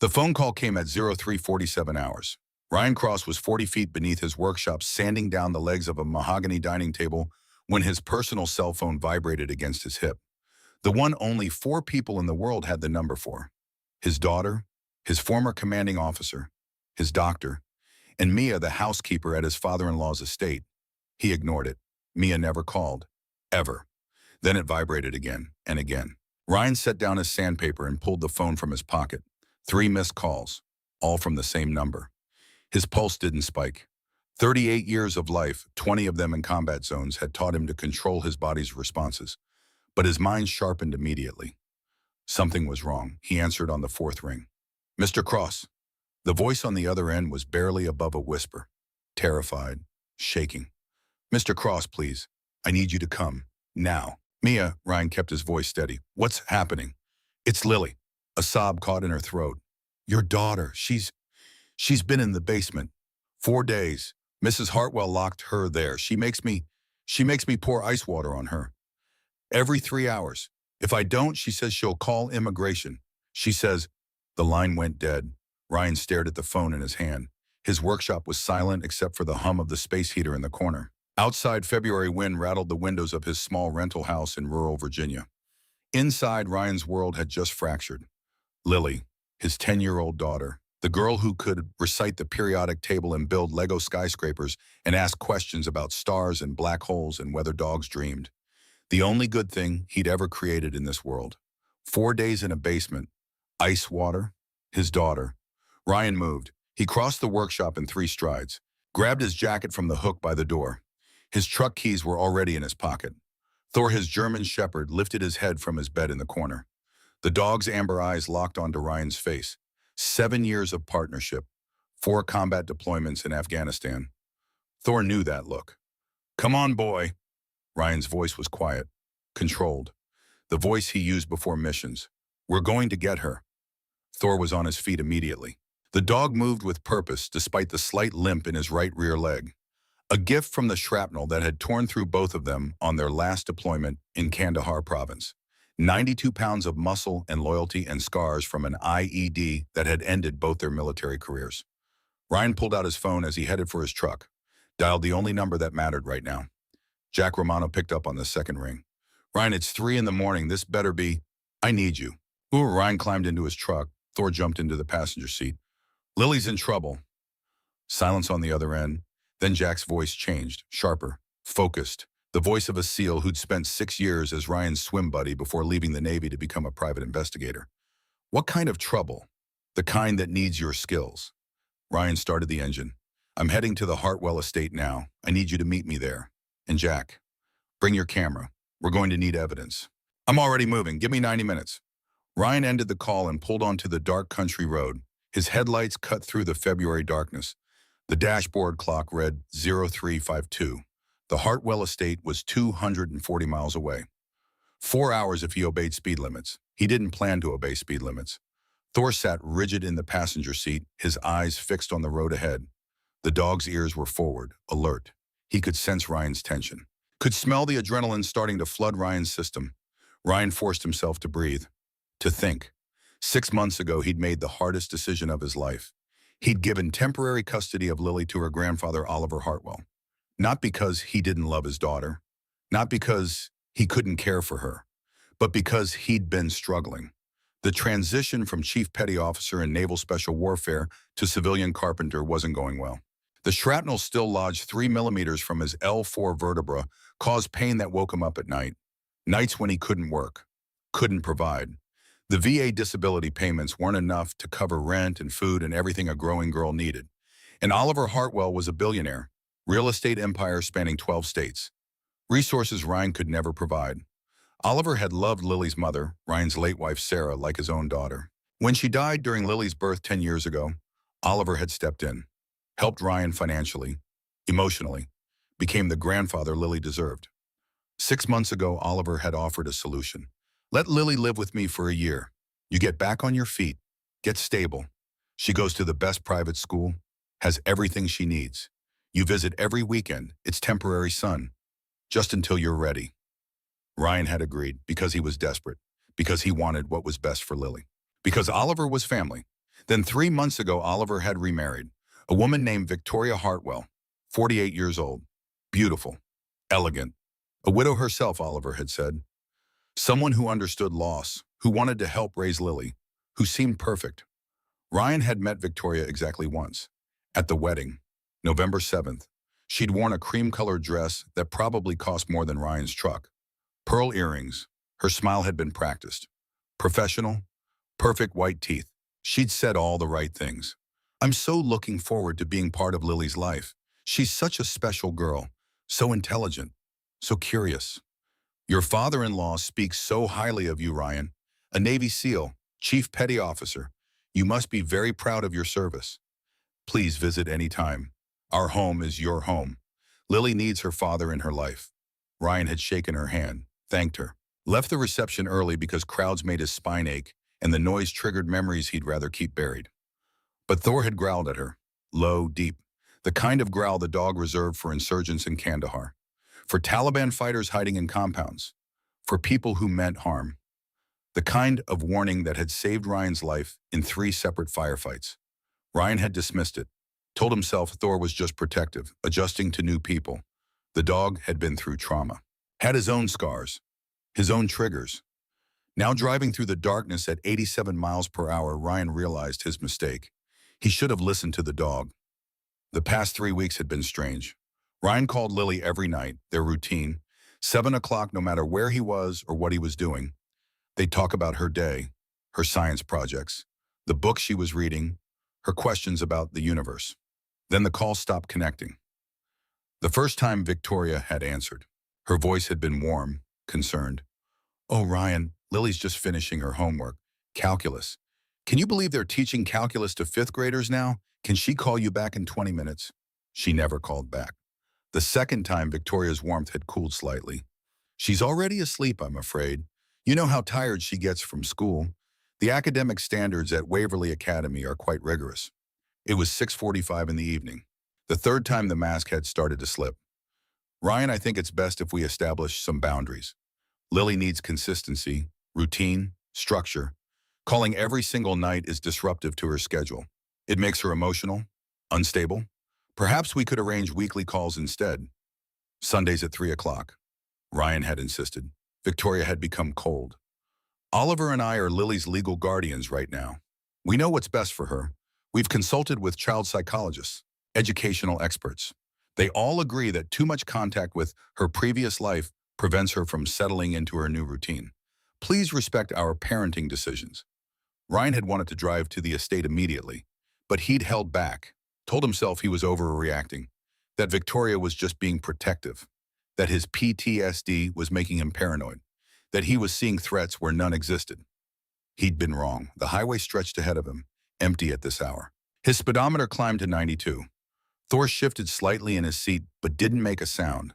The phone call came at 03:47 hours. Ryan Cross was 40 feet beneath his workshop, sanding down the legs of a mahogany dining table when his personal cell phone vibrated against his hip. The one only 4 people in the world had the number for. His daughter, his former commanding officer, his doctor, and Mia, the housekeeper at his father-in-law's estate. He ignored it. Mia never called. Ever. Then it vibrated again and again. Ryan set down his sandpaper and pulled the phone from his pocket. 3 missed calls, all from the same number. His pulse didn't spike. 38 years of life, 20 of them in combat zones, had taught him to control his body's responses. But his mind sharpened immediately. Something was wrong. He answered on the 4th ring. "Mr. Cross." The voice on the other end was barely above a whisper. Terrified, shaking. "Mr. Cross, please. I need you to come. Now." "Mia," Ryan kept his voice steady. "What's happening?" "It's Lily." A sob caught in her throat. "Your daughter, she's been in the basement. 4 days. Mrs. Hartwell locked her there. She makes me pour ice water on her. Every 3 hours. If I don't, she says she'll call immigration. She says." The line went dead. Ryan stared at the phone in his hand. His workshop was silent except for the hum of the space heater in the corner. Outside, February wind rattled the windows of his small rental house in rural Virginia. Inside, Ryan's world had just fractured. Lily, his 10-year-old daughter, the girl who could recite the periodic table and build Lego skyscrapers and ask questions about stars and black holes and whether dogs dreamed. The only good thing he'd ever created in this world. 4 days in a basement. Ice water. His daughter. Ryan moved. He crossed the workshop in 3 strides, grabbed his jacket from the hook by the door. His truck keys were already in his pocket. Thor, his German shepherd, lifted his head from his bed in the corner. The dog's amber eyes locked onto Ryan's face. 7 years of partnership. 4 combat deployments in Afghanistan. Thor knew that look. "Come on, boy." Ryan's voice was quiet, controlled. The voice he used before missions. "We're going to get her." Thor was on his feet immediately. The dog moved with purpose despite the slight limp in his right rear leg. A gift from the shrapnel that had torn through both of them on their last deployment in Kandahar province. 92 pounds of muscle and loyalty and scars from an IED that had ended both their military careers. Ryan pulled out his phone as he headed for his truck, dialed the only number that mattered right now. Jack Romano picked up on the 2nd ring. "Ryan, it's 3 in the morning. This better be. I need you." Ooh, Ryan climbed into his truck. Thor jumped into the passenger seat. "Lily's in trouble." Silence on the other end. Then Jack's voice changed, sharper, focused. The voice of a SEAL who'd spent 6 years as Ryan's swim buddy before leaving the Navy to become a private investigator. "What kind of trouble?" "The kind that needs your skills." Ryan started the engine. "I'm heading to the Hartwell estate now. I need you to meet me there. And Jack, bring your camera. We're going to need evidence." "I'm already moving. Give me 90 minutes. Ryan ended the call and pulled onto the dark country road. His headlights cut through the February darkness. The dashboard clock read 0352. The Hartwell estate was 240 miles away. 4 hours if he obeyed speed limits. He didn't plan to obey speed limits. Thor sat rigid in the passenger seat, his eyes fixed on the road ahead. The dog's ears were forward, alert. He could sense Ryan's tension. Could smell the adrenaline starting to flood Ryan's system. Ryan forced himself to breathe, to think. 6 months ago, he'd made the hardest decision of his life. He'd given temporary custody of Lily to her grandfather, Oliver Hartwell. Not because he didn't love his daughter, not because he couldn't care for her, but because he'd been struggling. The transition from chief petty officer in naval special warfare to civilian carpenter wasn't going well. The shrapnel still lodged 3 millimeters from his L4 vertebra caused pain that woke him up at night. Nights when he couldn't work, couldn't provide. The VA disability payments weren't enough to cover rent and food and everything a growing girl needed. And Oliver Hartwell was a billionaire, real estate empire spanning 12 states. Resources Ryan could never provide. Oliver had loved Lily's mother, Ryan's late wife Sarah, like his own daughter. When she died during Lily's birth 10 years ago, Oliver had stepped in, helped Ryan financially, emotionally, became the grandfather Lily deserved. 6 months ago, Oliver had offered a solution. "Let Lily live with me for a year. You get back on your feet, get stable. She goes to the best private school, has everything she needs. You visit every weekend, it's temporary son, just until you're ready." Ryan had agreed because he was desperate, because he wanted what was best for Lily, because Oliver was family. Then 3 months ago, Oliver had remarried. A woman named Victoria Hartwell, 48 years old. Beautiful. Elegant. A widow herself, Oliver had said. Someone who understood loss, who wanted to help raise Lily, who seemed perfect. Ryan had met Victoria exactly once. At the wedding, November 7th. She'd worn a cream-colored dress that probably cost more than Ryan's truck. Pearl earrings. Her smile had been practiced. Professional. Perfect white teeth. She'd said all the right things. I'm so looking forward to being part of Lily's life. She's such a special girl. So intelligent. So curious. Your father-in-law speaks so highly of you, Ryan. A Navy SEAL, Chief Petty Officer. You must be very proud of your service. Please visit any time. Our home is your home. Lily needs her father in her life. Ryan had shaken her hand, thanked her. Left the reception early because crowds made his spine ache and the noise triggered memories he'd rather keep buried. But Thor had growled at her, low, deep, the kind of growl the dog reserved for insurgents in Kandahar, for Taliban fighters hiding in compounds, for people who meant harm. The kind of warning that had saved Ryan's life in 3 separate firefights. Ryan had dismissed it, told himself Thor was just protective, adjusting to new people. The dog had been through trauma, had his own scars, his own triggers. Now driving through the darkness at 87 miles per hour, Ryan realized his mistake. He should have listened to the dog. The past 3 weeks had been strange. Ryan called Lily every night, their routine, 7 o'clock no matter where he was or what he was doing. They'd talk about her day, her science projects, the book she was reading, her questions about the universe. Then the call stopped connecting. The first time Victoria had answered. Her voice had been warm, concerned. Oh, Ryan, Lily's just finishing her homework. Calculus. Can you believe they're teaching calculus to 5th graders now? Can she call you back in 20 minutes? She never called back. The second time, Victoria's warmth had cooled slightly. She's already asleep, I'm afraid. You know how tired she gets from school. The academic standards at Waverly Academy are quite rigorous. It was 6:45 in the evening. The third time the mask had started to slip. Ryan, I think it's best if we establish some boundaries. Lily needs consistency, routine, structure. Calling every single night is disruptive to her schedule. It makes her emotional, unstable. Perhaps we could arrange weekly calls instead. Sundays at 3 o'clock. Ryan had insisted. Victoria had become cold. Oliver and I are Lily's legal guardians right now. We know what's best for her. We've consulted with child psychologists, educational experts. They all agree that too much contact with her previous life prevents her from settling into her new routine. Please respect our parenting decisions. Ryan had wanted to drive to the estate immediately, but he'd held back, told himself he was overreacting, that Victoria was just being protective, that his PTSD was making him paranoid, that he was seeing threats where none existed. He'd been wrong. The highway stretched ahead of him, empty at this hour. His speedometer climbed to 92. Thor shifted slightly in his seat, but didn't make a sound.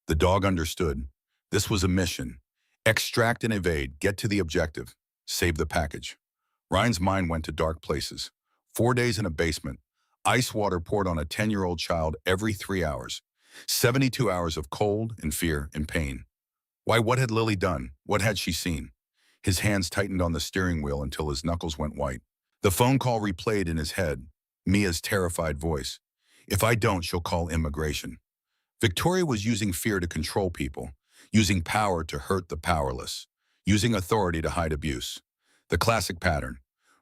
The dog understood. This was a mission. Extract and evade, get to the objective, save the package. Ryan's mind went to dark places. 4 days in a basement. Ice water poured on a 10-year-old child every 3 hours. 72 hours of cold and fear and pain. Why, what had Lily done? What had she seen? His hands tightened on the steering wheel until his knuckles went white. The phone call replayed in his head. Mia's terrified voice. If I don't, she'll call immigration. Victoria was using fear to control people, using power to hurt the powerless, using authority to hide abuse. The classic pattern.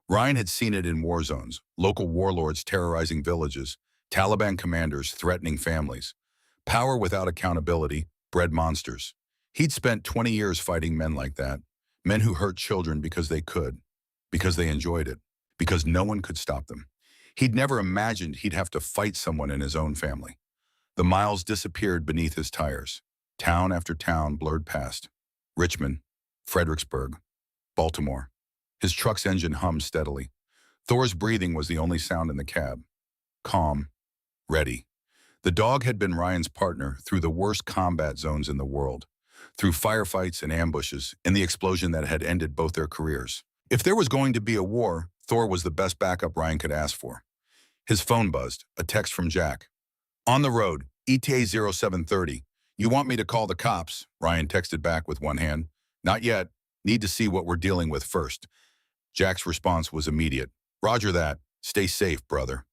Ryan had seen it in war zones, local warlords terrorizing villages, Taliban commanders threatening families. Power without accountability bred monsters. He'd spent 20 years fighting men like that, men who hurt children because they could, because they enjoyed it, because no one could stop them. He'd never imagined he'd have to fight someone in his own family. The miles disappeared beneath his tires. Town after town blurred past. Richmond, Fredericksburg, Baltimore. His truck's engine hummed steadily. Thor's breathing was the only sound in the cab. Calm, ready. The dog had been Ryan's partner through the worst combat zones in the world, through firefights and ambushes, and the explosion that had ended both their careers. If there was going to be a war, Thor was the best backup Ryan could ask for. His phone buzzed, a text from Jack. On the road, ETA 0730. You want me to call the cops? Ryan texted back with one hand. Not yet. Need to see what we're dealing with first. Jack's response was immediate. Roger that. Stay safe, brother.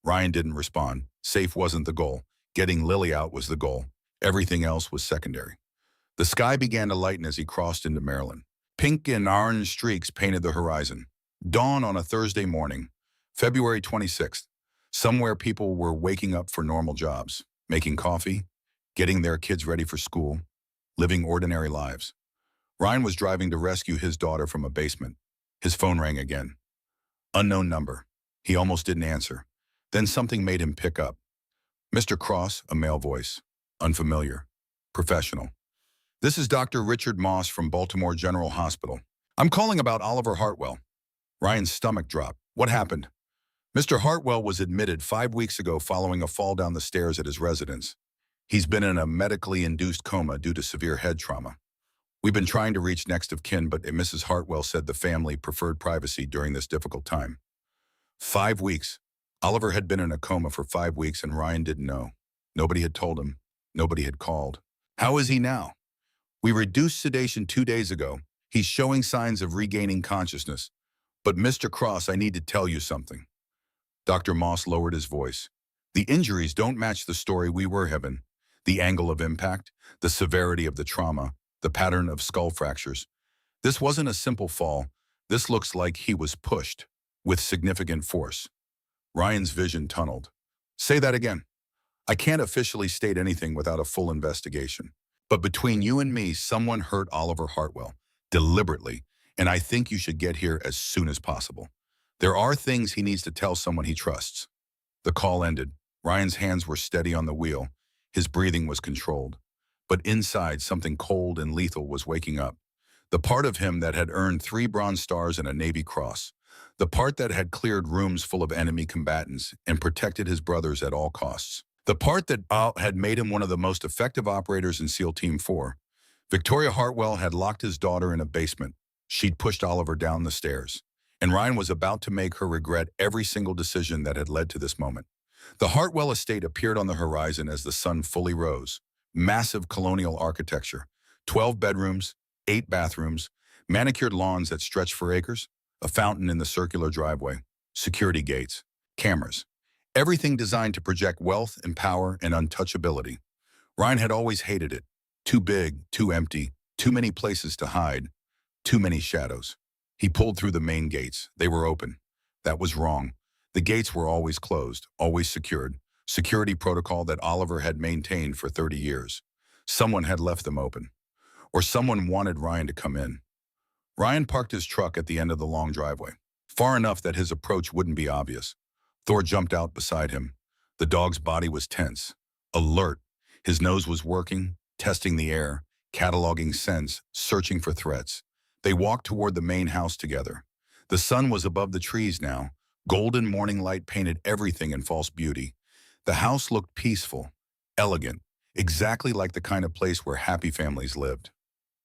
Ryan didn't respond. Safe wasn't the goal. Getting Lily out was the goal. Everything else was secondary. The sky began to lighten as he crossed into Maryland. Pink and orange streaks painted the horizon. Dawn on a Thursday morning, February 26th. Somewhere people were waking up for normal jobs, making coffee, getting their kids ready for school, living ordinary lives. Ryan was driving to rescue his daughter from a basement. His phone rang again. Unknown number. He almost didn't answer. Then something made him pick up. Mr. Cross, a male voice. Unfamiliar. Professional. This is Dr. Richard Moss from Baltimore General Hospital. I'm calling about Oliver Hartwell. Ryan's stomach dropped. What happened? Mr. Hartwell was admitted 5 weeks ago following a fall down the stairs at his residence. He's been in a medically induced coma due to severe head trauma. We've been trying to reach next of kin, but Mrs. Hartwell said the family preferred privacy during this difficult time. 5 weeks. Oliver had been in a coma for 5 weeks and Ryan didn't know. Nobody had told him. Nobody had called. How is he now? We reduced sedation 2 days ago. He's showing signs of regaining consciousness. But Mr. Cross, I need to tell you something. Dr. Moss lowered his voice. The injuries don't match the story we were given. The angle of impact, the severity of the trauma, the pattern of skull fractures. This wasn't a simple fall. This looks like he was pushed with significant force. Ryan's vision tunneled. Say that again. I can't officially state anything without a full investigation. But between you and me, someone hurt Oliver Hartwell, deliberately, and I think you should get here as soon as possible. There are things he needs to tell someone he trusts. The call ended. Ryan's hands were steady on the wheel. His breathing was controlled. But inside, something cold and lethal was waking up. The part of him that had earned 3 Bronze Stars and a Navy Cross. The part that had cleared rooms full of enemy combatants and protected his brothers at all costs. The part that had made him one of the most effective operators in SEAL Team 4. Victoria Hartwell had locked his daughter in a basement. She'd pushed Oliver down the stairs. And Ryan was about to make her regret every single decision that had led to this moment. The Hartwell estate appeared on the horizon as the sun fully rose. Massive colonial architecture. 12 bedrooms, 8 bathrooms, manicured lawns that stretched for acres, a fountain in the circular driveway, security gates, cameras. Everything designed to project wealth and power and untouchability. Ryan had always hated it. Too big, too empty, too many places to hide, too many shadows. He pulled through the main gates. They were open. That was wrong. The gates were always closed, always secured. Security protocol that Oliver had maintained for 30 years. Someone had left them open. Or someone wanted Ryan to come in. Ryan parked his truck at the end of the long driveway, far enough that his approach wouldn't be obvious. Thor jumped out beside him. The dog's body was tense, alert. His nose was working, testing the air, cataloging scents, searching for threats. They walked toward the main house together. The sun was above the trees now. Golden morning light painted everything in false beauty. The house looked peaceful, elegant, exactly like the kind of place where happy families lived.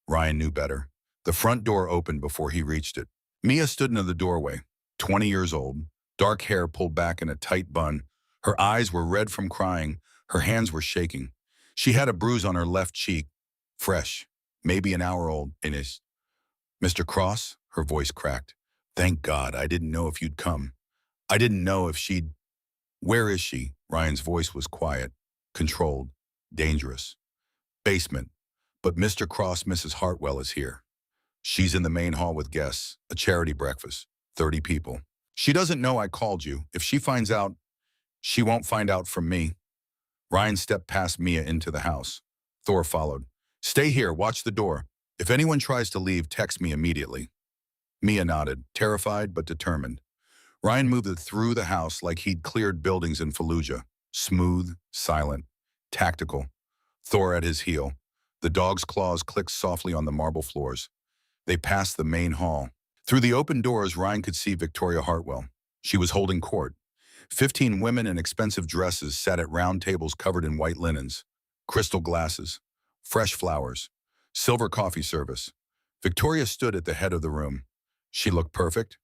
Ryan knew better. The front door opened before he reached it. Mia stood in the doorway, 20 years old, dark hair pulled back in a tight bun. Her eyes were red from crying. Her hands were shaking. She had a bruise on her left cheek, fresh, maybe an hour old, and is. Mr. Cross, her voice cracked. Thank God, I didn't know if you'd come. I didn't know if she'd. Where is she? Ryan's voice was quiet, controlled, dangerous. Basement. But Mr. Cross, Mrs. Hartwell is here. She's in the main hall with guests, a charity breakfast, 30 people. She doesn't know I called you. If she finds out, she won't find out from me. Ryan stepped past Mia into the house. Thor followed. Stay here, watch the door. If anyone tries to leave, text me immediately. Mia nodded, terrified but determined. Ryan moved through the house like he'd cleared buildings in Fallujah. Smooth, silent, tactical. Thor at his heel. The dog's claws clicked softly on the marble floors. They passed the main hall. Through the open doors, Ryan could see Victoria Hartwell. She was holding court. 15 women in expensive dresses sat at round tables covered in white linens, crystal glasses, fresh flowers, silver coffee service. Victoria stood at the head of the room. She looked perfect,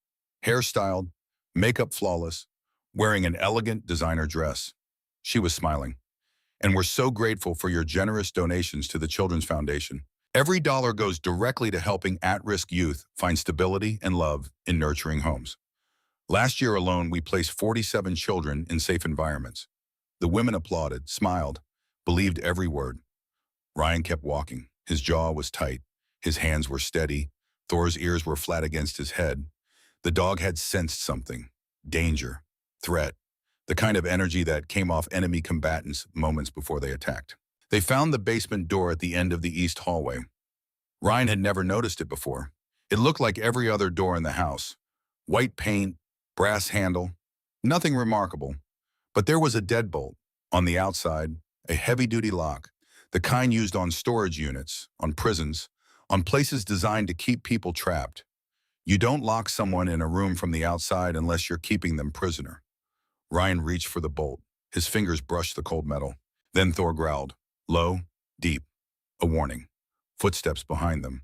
hairstyled, makeup flawless, wearing an elegant designer dress. She was smiling. And we're so grateful for your generous donations to the Children's Foundation. Every dollar goes directly to helping at-risk youth find stability and love in nurturing homes. Last year alone, we placed 47 children in safe environments. The women applauded, smiled, believed every word. Ryan kept walking. His jaw was tight. His hands were steady. Thor's ears were flat against his head. The dog had sensed something. Danger. Threat. The kind of energy that came off enemy combatants moments before they attacked. They found the basement door at the end of the east hallway. Ryan had never noticed it before. It looked like every other door in the house. White paint, brass handle, nothing remarkable. But there was a deadbolt on the outside, a heavy-duty lock, the kind used on storage units, on prisons, on places designed to keep people trapped. You don't lock someone in a room from the outside unless you're keeping them prisoner. Ryan reached for the bolt. His fingers brushed the cold metal. Then Thor growled, low, deep, a warning. Footsteps behind them.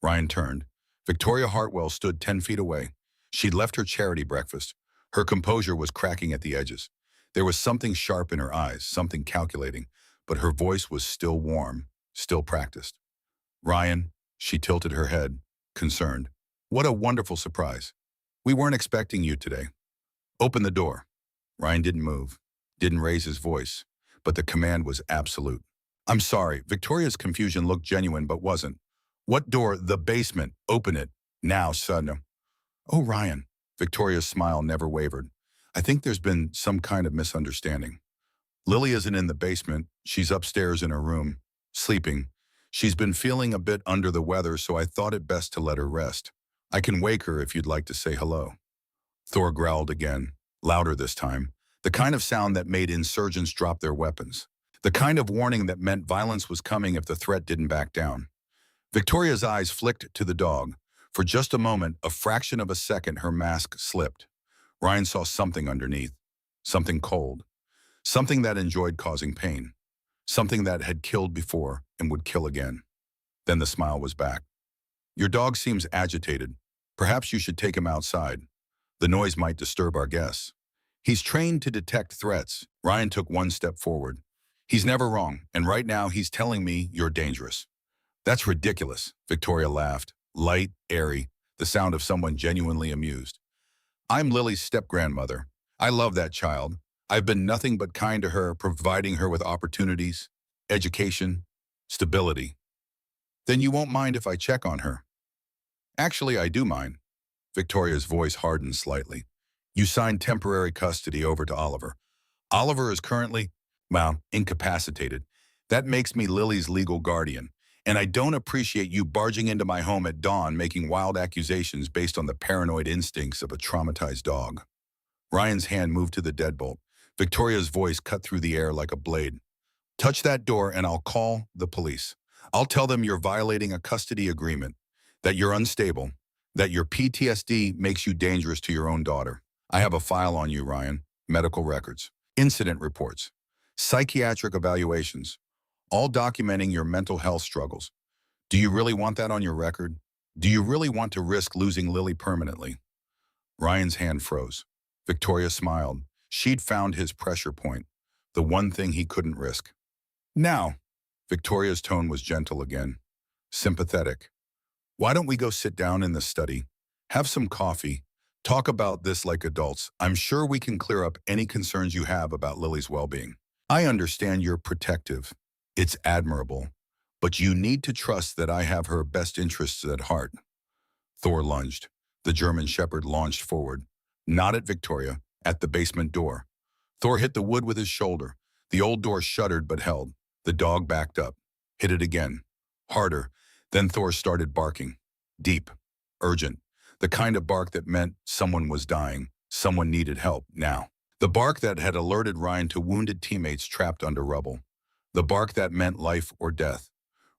Ryan turned. Victoria Hartwell stood 10 feet away. She'd left her charity breakfast. Her composure was cracking at the edges. There was something sharp in her eyes, something calculating, but her voice was still warm, still practiced. Ryan, she tilted her head, concerned. What a wonderful surprise. We weren't expecting you today. Open the door. Ryan didn't move, didn't raise his voice, but the command was absolute. I'm sorry, Victoria's confusion looked genuine but wasn't. What door? The basement. Open it. Now, son. Oh, Ryan. Victoria's smile never wavered. I think there's been some kind of misunderstanding. Lily isn't in the basement. She's upstairs in her room, sleeping. She's been feeling a bit under the weather, so I thought it best to let her rest. I can wake her if you'd like to say hello. Thor growled again, louder this time, the kind of sound that made insurgents drop their weapons, the kind of warning that meant violence was coming if the threat didn't back down. Victoria's eyes flicked to the dog. For just a moment, a fraction of a second, her mask slipped. Ryan saw something underneath, something cold, something that enjoyed causing pain, something that had killed before and would kill again. Then the smile was back. Your dog seems agitated. Perhaps you should take him outside. The noise might disturb our guests. He's trained to detect threats. Ryan took one step forward. He's never wrong, and right now he's telling me you're dangerous. That's ridiculous, Victoria laughed, light, airy, the sound of someone genuinely amused. I'm Lily's step-grandmother. I love that child. I've been nothing but kind to her, providing her with opportunities, education, stability. Then you won't mind if I check on her? Actually, I do mind. Victoria's voice hardened slightly. You signed temporary custody over to Oliver. Oliver is currently, incapacitated. That makes me Lily's legal guardian. And I don't appreciate you barging into my home at dawn making wild accusations based on the paranoid instincts of a traumatized dog. Ryan's hand moved to the deadbolt. Victoria's voice cut through the air like a blade. Touch that door and I'll call the police. I'll tell them you're violating a custody agreement, that you're unstable, that your PTSD makes you dangerous to your own daughter. I have a file on you, Ryan. Medical records, incident reports, psychiatric evaluations, all documenting your mental health struggles. Do you really want that on your record? Do you really want to risk losing Lily permanently? Ryan's hand froze. Victoria smiled. She'd found his pressure point, the one thing he couldn't risk. Now, Victoria's tone was gentle again, sympathetic. Why don't we go sit down in the study, have some coffee, talk about this like adults? I'm sure we can clear up any concerns you have about Lily's well-being. I understand you're protective. It's admirable. But you need to trust that I have her best interests at heart. Thor lunged. The German Shepherd launched forward. Not at Victoria, at the basement door. Thor hit the wood with his shoulder. The old door shuddered but held. The dog backed up. Hit it again. Harder. Then Thor started barking. Deep. Urgent. The kind of bark that meant someone was dying. Someone needed help now. The bark that had alerted Ryan to wounded teammates trapped under rubble. The bark that meant life or death.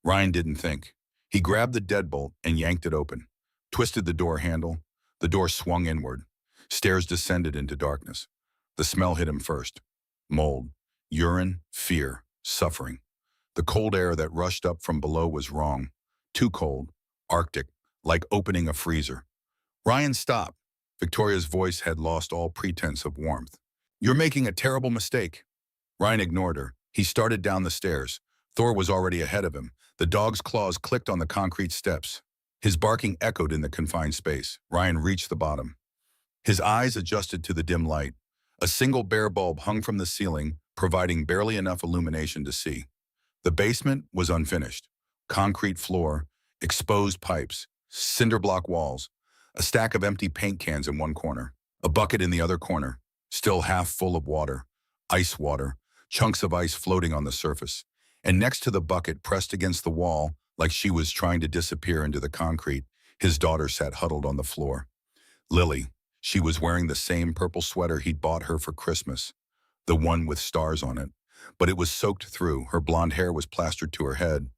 Ryan didn't think. He grabbed the deadbolt and yanked it open. Twisted the door handle. The door swung inward. Stairs descended into darkness. The smell hit him first. Mold. Urine. Fear. Suffering. The cold air that rushed up from below was wrong. Too cold. Arctic. Like opening a freezer. Ryan stopped. Victoria's voice had lost all pretense of warmth. You're making a terrible mistake. Ryan ignored her. He started down the stairs. Thor was already ahead of him. The dog's claws clicked on the concrete steps. His barking echoed in the confined space. Ryan reached the bottom. His eyes adjusted to the dim light. A single bare bulb hung from the ceiling, providing barely enough illumination to see. The basement was unfinished. Concrete floor, exposed pipes, cinder block walls, a stack of empty paint cans in one corner, a bucket in the other corner, still half full of water, ice water, chunks of ice floating on the surface. And next to the bucket, pressed against the wall, like she was trying to disappear into the concrete, his daughter sat huddled on the floor. Lily. She was wearing the same purple sweater he'd bought her for Christmas, the one with stars on it. But it was soaked through, her blonde hair was plastered to her head.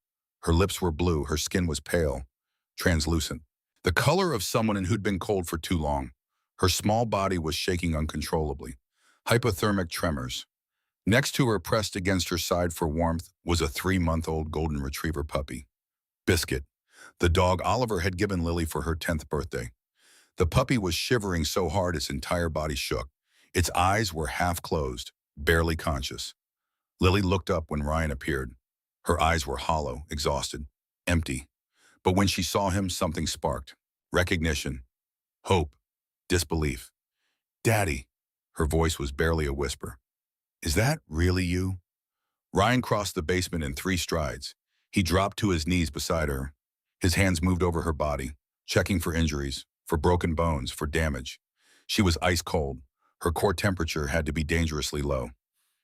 Her lips were blue, her skin was pale, translucent. The color of someone who'd been cold for too long. Her small body was shaking uncontrollably. Hypothermic tremors. Next to her, pressed against her side for warmth, was a 3-month-old golden retriever puppy. Biscuit, the dog Oliver had given Lily for her 10th birthday. The puppy was shivering so hard its entire body shook. Its eyes were half closed, barely conscious. Lily looked up when Ryan appeared. Her eyes were hollow, exhausted, empty. But when she saw him, something sparked. Recognition, hope, disbelief. "Daddy," her voice was barely a whisper. "Is that really you?" Ryan crossed the basement in 3 strides. He dropped to his knees beside her. His hands moved over her body, checking for injuries, for broken bones, for damage. She was ice cold. Her core temperature had to be dangerously low.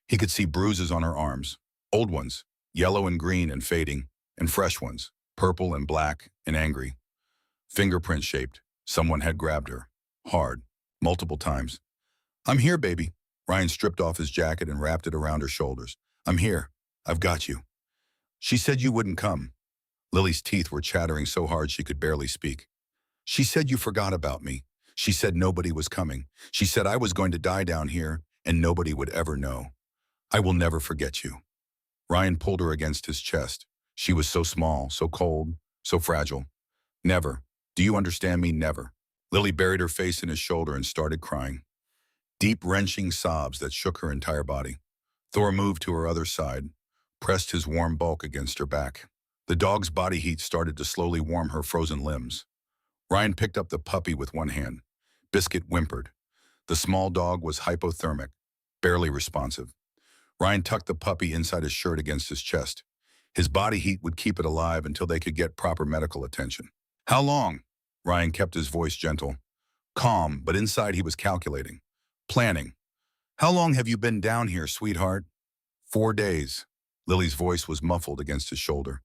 He could see bruises on her arms, old ones, yellow and green and fading, and fresh ones, purple and black and angry. Fingerprint shaped. Someone had grabbed her. Hard. Multiple times. "I'm here, baby." Ryan stripped off his jacket and wrapped it around her shoulders. "I'm here. I've got you." "She said you wouldn't come." Lily's teeth were chattering so hard she could barely speak. "She said you forgot about me. She said nobody was coming. She said I was going to die down here and nobody would ever know. I will never forget you." Ryan pulled her against his chest. She was so small, so cold, so fragile. "Never. Do you understand me? Never." Lily buried her face in his shoulder and started crying. Deep, wrenching sobs that shook her entire body. Thor moved to her other side, pressed his warm bulk against her back. The dog's body heat started to slowly warm her frozen limbs. Ryan picked up the puppy with one hand. Biscuit whimpered. The small dog was hypothermic, barely responsive. Ryan tucked the puppy inside his shirt against his chest. His body heat would keep it alive until they could get proper medical attention. "How long?" Ryan kept his voice gentle. Calm, but inside he was calculating. Planning. "How long have you been down here, sweetheart?" 4 days. Lily's voice was muffled against his shoulder.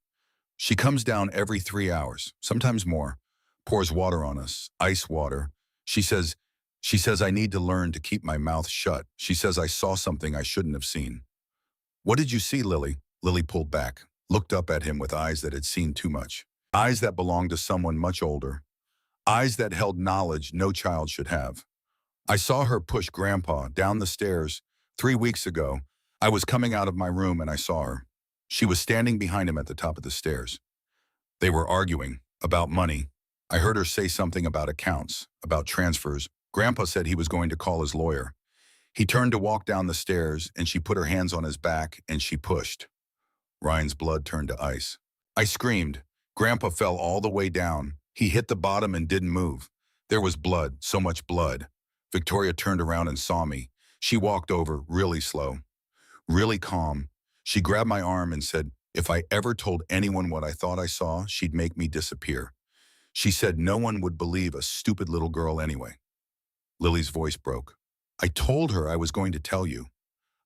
"She comes down every 3 hours, sometimes more. Pours water on us, ice water. She says I need to learn to keep my mouth shut. She says I saw something I shouldn't have seen." "What did you see, Lily?" Lily pulled back, looked up at him with eyes that had seen too much. Eyes that belonged to someone much older. Eyes that held knowledge no child should have. "I saw her push Grandpa down the stairs 3 weeks ago. I was coming out of my room and I saw her. She was standing behind him at the top of the stairs. They were arguing about money. I heard her say something about accounts, about transfers. Grandpa said he was going to call his lawyer. He turned to walk down the stairs and she put her hands on his back and she pushed." Ryan's blood turned to ice. "I screamed. Grandpa fell all the way down. He hit the bottom and didn't move. There was blood, so much blood. Victoria turned around and saw me. She walked over, really slow, really calm. She grabbed my arm and said, if I ever told anyone what I thought I saw, she'd make me disappear. She said no one would believe a stupid little girl anyway." Lily's voice broke. "I told her I was going to tell you.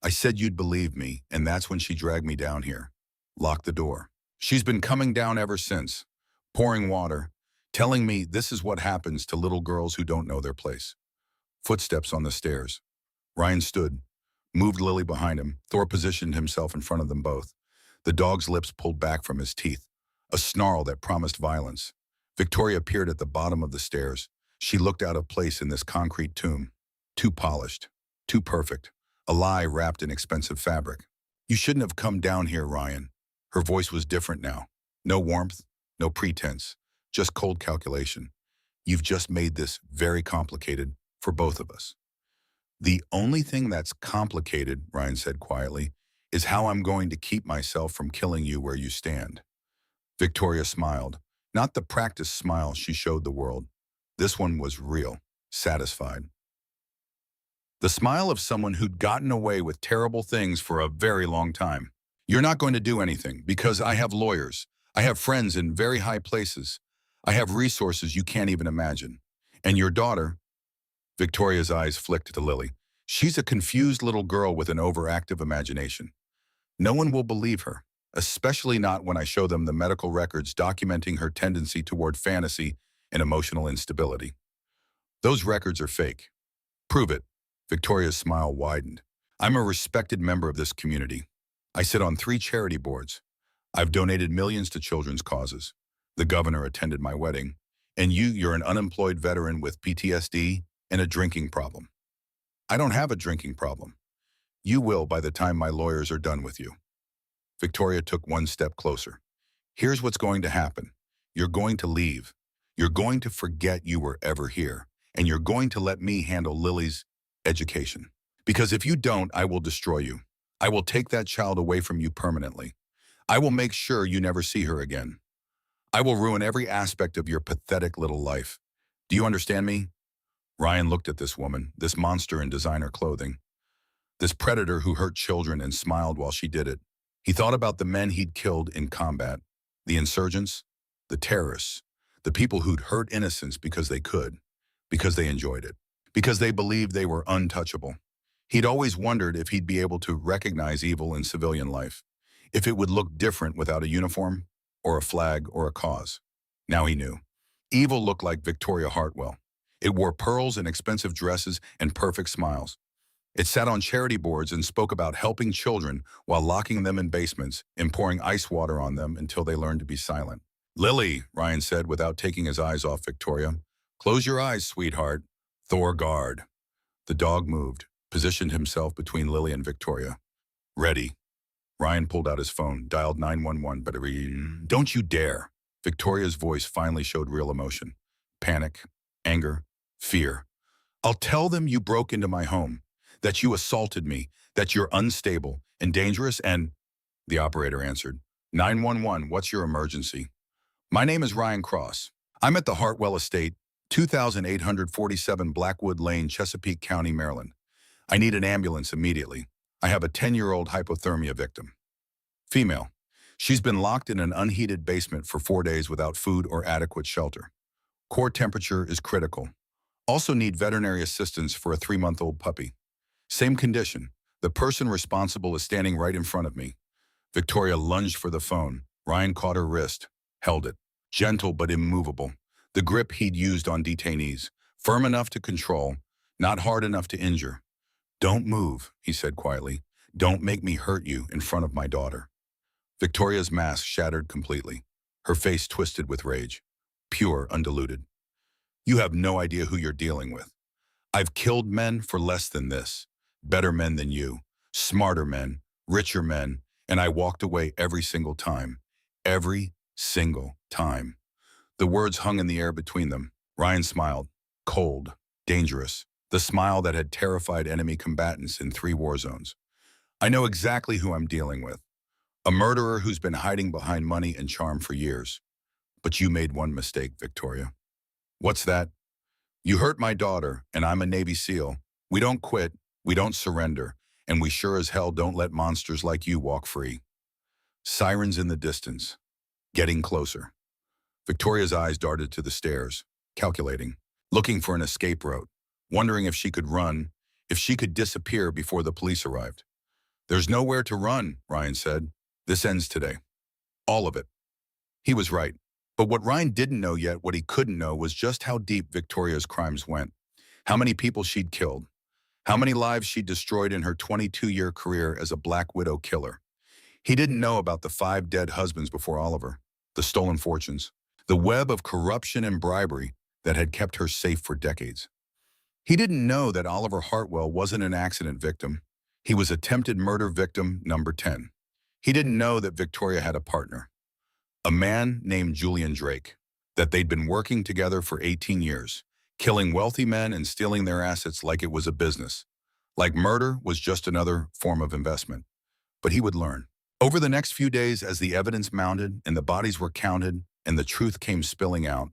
I said you'd believe me, and that's when she dragged me down here. Locked the door. She's been coming down ever since, pouring water, telling me this is what happens to little girls who don't know their place." Footsteps on the stairs. Ryan stood, moved Lily behind him. Thor positioned himself in front of them both. The dog's lips pulled back from his teeth, a snarl that promised violence. Victoria appeared at the bottom of the stairs. She looked out of place in this concrete tomb. Too polished, too perfect, a lie wrapped in expensive fabric. "You shouldn't have come down here, Ryan." Her voice was different now. No warmth, no pretense, just cold calculation. "You've just made this very complicated for both of us." "The only thing that's complicated," Ryan said quietly, "is how I'm going to keep myself from killing you where you stand." Victoria smiled. Not the practiced smile she showed the world. This one was real, satisfied. The smile of someone who'd gotten away with terrible things for a very long time. You're not going to do anything because I have lawyers. I have friends in very high places. I have resources you can't even imagine. And your daughter, Victoria's eyes flicked to Lily. She's a confused little girl with an overactive imagination. No one will believe her, especially not when I show them the medical records documenting her tendency toward fantasy and emotional instability. Those records are fake. Prove it. Victoria's smile widened. I'm a respected member of this community. I sit on 3 charity boards. I've donated millions to children's causes. The governor attended my wedding. And you're an unemployed veteran with PTSD and a drinking problem. I don't have a drinking problem. You will by the time my lawyers are done with you. Victoria took one step closer. Here's what's going to happen. You're going to leave. You're going to forget you were ever here. And you're going to let me handle Lily's education. Because if you don't, I will destroy you. I will take that child away from you permanently. I will make sure you never see her again. I will ruin every aspect of your pathetic little life. Do you understand me? Ryan looked at this woman, this monster in designer clothing, this predator who hurt children and smiled while she did it. He thought about the men he'd killed in combat, the insurgents, the terrorists, the people who'd hurt innocents because they could, because they enjoyed it, because they believed they were untouchable. He'd always wondered if he'd be able to recognize evil in civilian life, if it would look different without a uniform, or a flag, or a cause. Now he knew. Evil looked like Victoria Hartwell. It wore pearls and expensive dresses and perfect smiles. It sat on charity boards and spoke about helping children while locking them in basements and pouring ice water on them until they learned to be silent. Lily, Ryan said without taking his eyes off Victoria. Close your eyes, sweetheart. Thor guard. The dog moved, positioned himself between Lily and Victoria. Ready. Ryan pulled out his phone, dialed 911, but don't you dare. Victoria's voice finally showed real emotion. Panic, anger, fear. I'll tell them you broke into my home, that you assaulted me, that you're unstable and dangerous and... The operator answered. 911, what's your emergency? My name is Ryan Cross. I'm at the Hartwell Estate, 2847 Blackwood Lane, Chesapeake County, Maryland. I need an ambulance immediately. I have a 10-year-old hypothermia victim. Female. She's been locked in an unheated basement for 4 days without food or adequate shelter. Core temperature is critical. Also need veterinary assistance for a 3-month-old puppy. Same condition. The person responsible is standing right in front of me. Victoria lunged for the phone. Ryan caught her wrist, held it. Gentle but immovable. The grip he'd used on detainees. Firm enough to control, not hard enough to injure. Don't move, he said quietly. Don't make me hurt you in front of my daughter. Victoria's mask shattered completely. Her face twisted with rage. Pure, undiluted. You have no idea who you're dealing with. I've killed men for less than this. Better men than you. Smarter men. Richer men. And I walked away every single time. Every single time. The words hung in the air between them. Ryan smiled. Cold. Dangerous. The smile that had terrified enemy combatants in 3 war zones. I know exactly who I'm dealing with. A murderer who's been hiding behind money and charm for years. But you made one mistake, Victoria. What's that? You hurt my daughter, and I'm a Navy SEAL. We don't quit, we don't surrender, and we sure as hell don't let monsters like you walk free. Sirens in the distance. Getting closer. Victoria's eyes darted to the stairs, calculating, looking for an escape route, wondering if she could run, if she could disappear before the police arrived. There's nowhere to run, Ryan said. This ends today. All of it. He was right. But what Ryan didn't know yet, what he couldn't know, was just how deep Victoria's crimes went. How many people she'd killed. How many lives she'd destroyed in her 22-year career as a Black Widow killer. He didn't know about the 5 dead husbands before Oliver, the stolen fortunes, the web of corruption and bribery that had kept her safe for decades. He didn't know that Oliver Hartwell wasn't an accident victim. He was attempted murder victim number 10. He didn't know that Victoria had a partner, a man named Julian Drake, that they'd been working together for 18 years, killing wealthy men and stealing their assets like it was a business, like murder was just another form of investment. But he would learn. Over the next few days, as the evidence mounted and the bodies were counted and the truth came spilling out,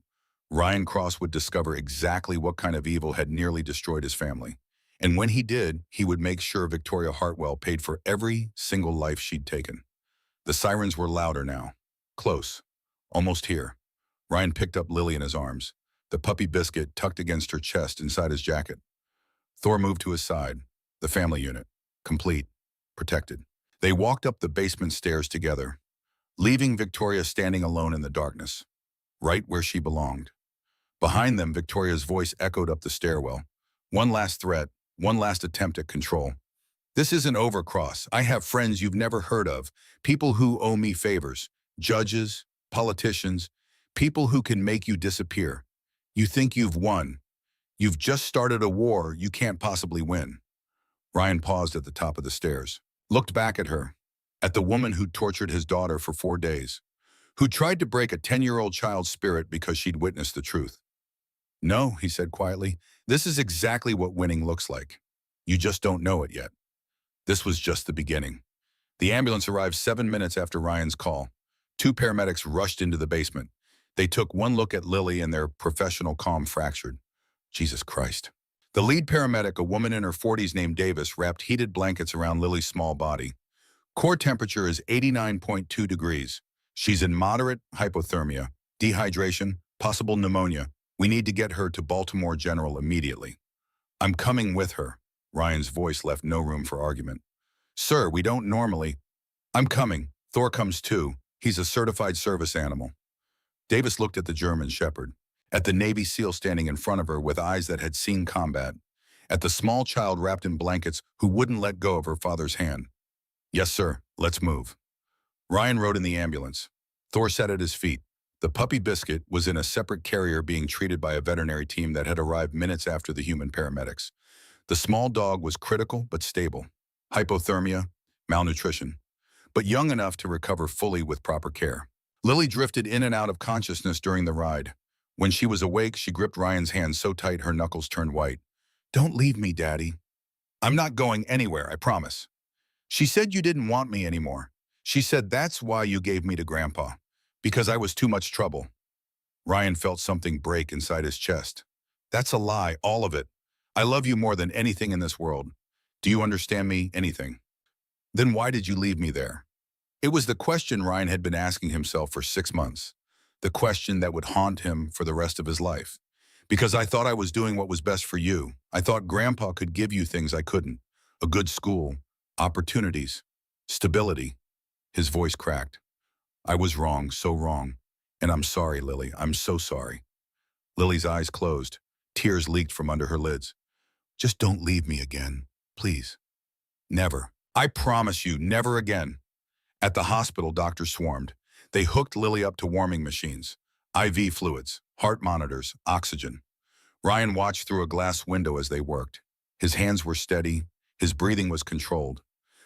Ryan Cross would discover exactly what kind of evil had nearly destroyed his family And when he did, he would make sure Victoria Hartwell paid for every single life she'd taken. The sirens were louder now. Close. Almost here. Ryan picked up Lily in his arms, the puppy Biscuit tucked against her chest inside his jacket. Thor moved to his side, the family unit, complete, protected. They walked up the basement stairs together, leaving Victoria standing alone in the darkness, right where she belonged. Behind them, Victoria's voice echoed up the stairwell. One last threat, one last attempt at control. This isn't over, Cross. I have friends you've never heard of, people who owe me favors, judges, politicians, people who can make you disappear. You think you've won. You've just started a war you can't possibly win. Ryan paused at the top of the stairs, looked back at her, at the woman who'd tortured his daughter for 4 days, who tried to break a 10-year-old child's spirit because she'd witnessed the truth. No, he said quietly, this is exactly what winning looks like. You just don't know it yet. This was just the beginning. The ambulance arrived 7 minutes after Ryan's call. 2 paramedics rushed into the basement. They took one look at Lily and their professional calm fractured. Jesus Christ. The lead paramedic, a woman in her 40s named Davis, wrapped heated blankets around Lily's small body. Core temperature is 89.2 degrees. She's in moderate hypothermia, dehydration, possible pneumonia. We need to get her to Baltimore General immediately. I'm coming with her. Ryan's voice left no room for argument. Sir, we don't normally. I'm coming. Thor comes too. He's a certified service animal. Davis looked at the German shepherd, at the Navy SEAL standing in front of her with eyes that had seen combat, at the small child wrapped in blankets who wouldn't let go of her father's hand. Yes, sir. Let's move. Ryan rode in the ambulance. Thor sat at his feet. The puppy Biscuit was in a separate carrier being treated by a veterinary team that had arrived minutes after the human paramedics. The small dog was critical but stable. Hypothermia, malnutrition, but young enough to recover fully with proper care. Lily drifted in and out of consciousness during the ride. When she was awake, she gripped Ryan's hand so tight her knuckles turned white. Don't leave me, Daddy. I'm not going anywhere, I promise. She said you didn't want me anymore. She said that's why you gave me to Grandpa, because I was too much trouble. Ryan felt something break inside his chest. That's a lie, all of it. I love you more than anything in this world. Do you understand me? Anything? Then why did you leave me there? It was the question Ryan had been asking himself for 6 months. The question that would haunt him for the rest of his life. Because I thought I was doing what was best for you. I thought Grandpa could give you things I couldn't. A good school, opportunities, stability. His voice cracked. I was wrong, so wrong. And I'm sorry, Lily. I'm so sorry. Lily's eyes closed. Tears leaked from under her lids. Just don't leave me again, please. Never. I promise you, never again. At the hospital, doctors swarmed. They hooked Lily up to warming machines, IV fluids, heart monitors, oxygen. Ryan watched through a glass window as they worked. His hands were steady, his breathing was controlled.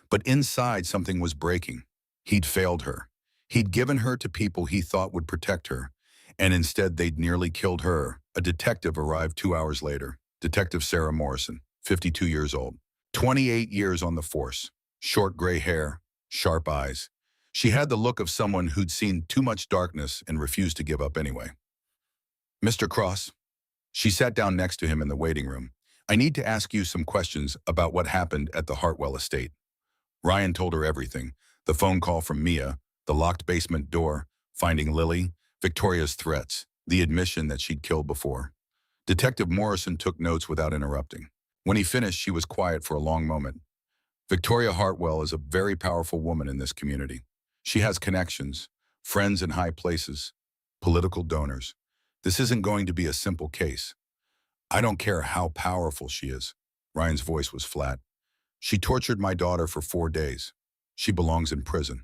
But inside, something was breaking. He'd failed her. He'd given her to people he thought would protect her, and instead they'd nearly killed her. A detective arrived 2 hours later. Detective Sarah Morrison, 52 years old, 28 years on the force, short gray hair, sharp eyes. She had the look of someone who'd seen too much darkness and refused to give up anyway. Mr. Cross, she sat down next to him in the waiting room. I need to ask you some questions about what happened at the Hartwell estate. Ryan told her everything. The phone call from Mia, the locked basement door, finding Lily, Victoria's threats, the admission that she'd killed before. Detective Morrison took notes without interrupting. When he finished, she was quiet for a long moment. Victoria Hartwell is a very powerful woman in this community. She has connections, friends in high places, political donors. This isn't going to be a simple case. I don't care how powerful she is. Ryan's voice was flat. She tortured my daughter for 4 days. She belongs in prison.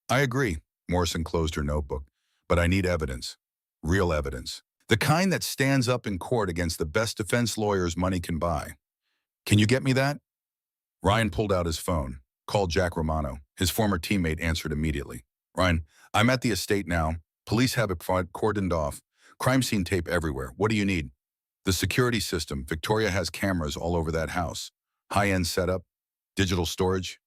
I agree. Morrison closed her notebook. But I need evidence. Real evidence. The kind that stands up in court against the best defense lawyers money can buy. Can you get me that? Ryan pulled out his phone, called Jack Romano. His former teammate answered immediately. Ryan, I'm at the estate now. Police have it cordoned off. Crime scene tape everywhere. What do you need? The security system. Victoria has cameras all over that house. High-end setup, digital storage.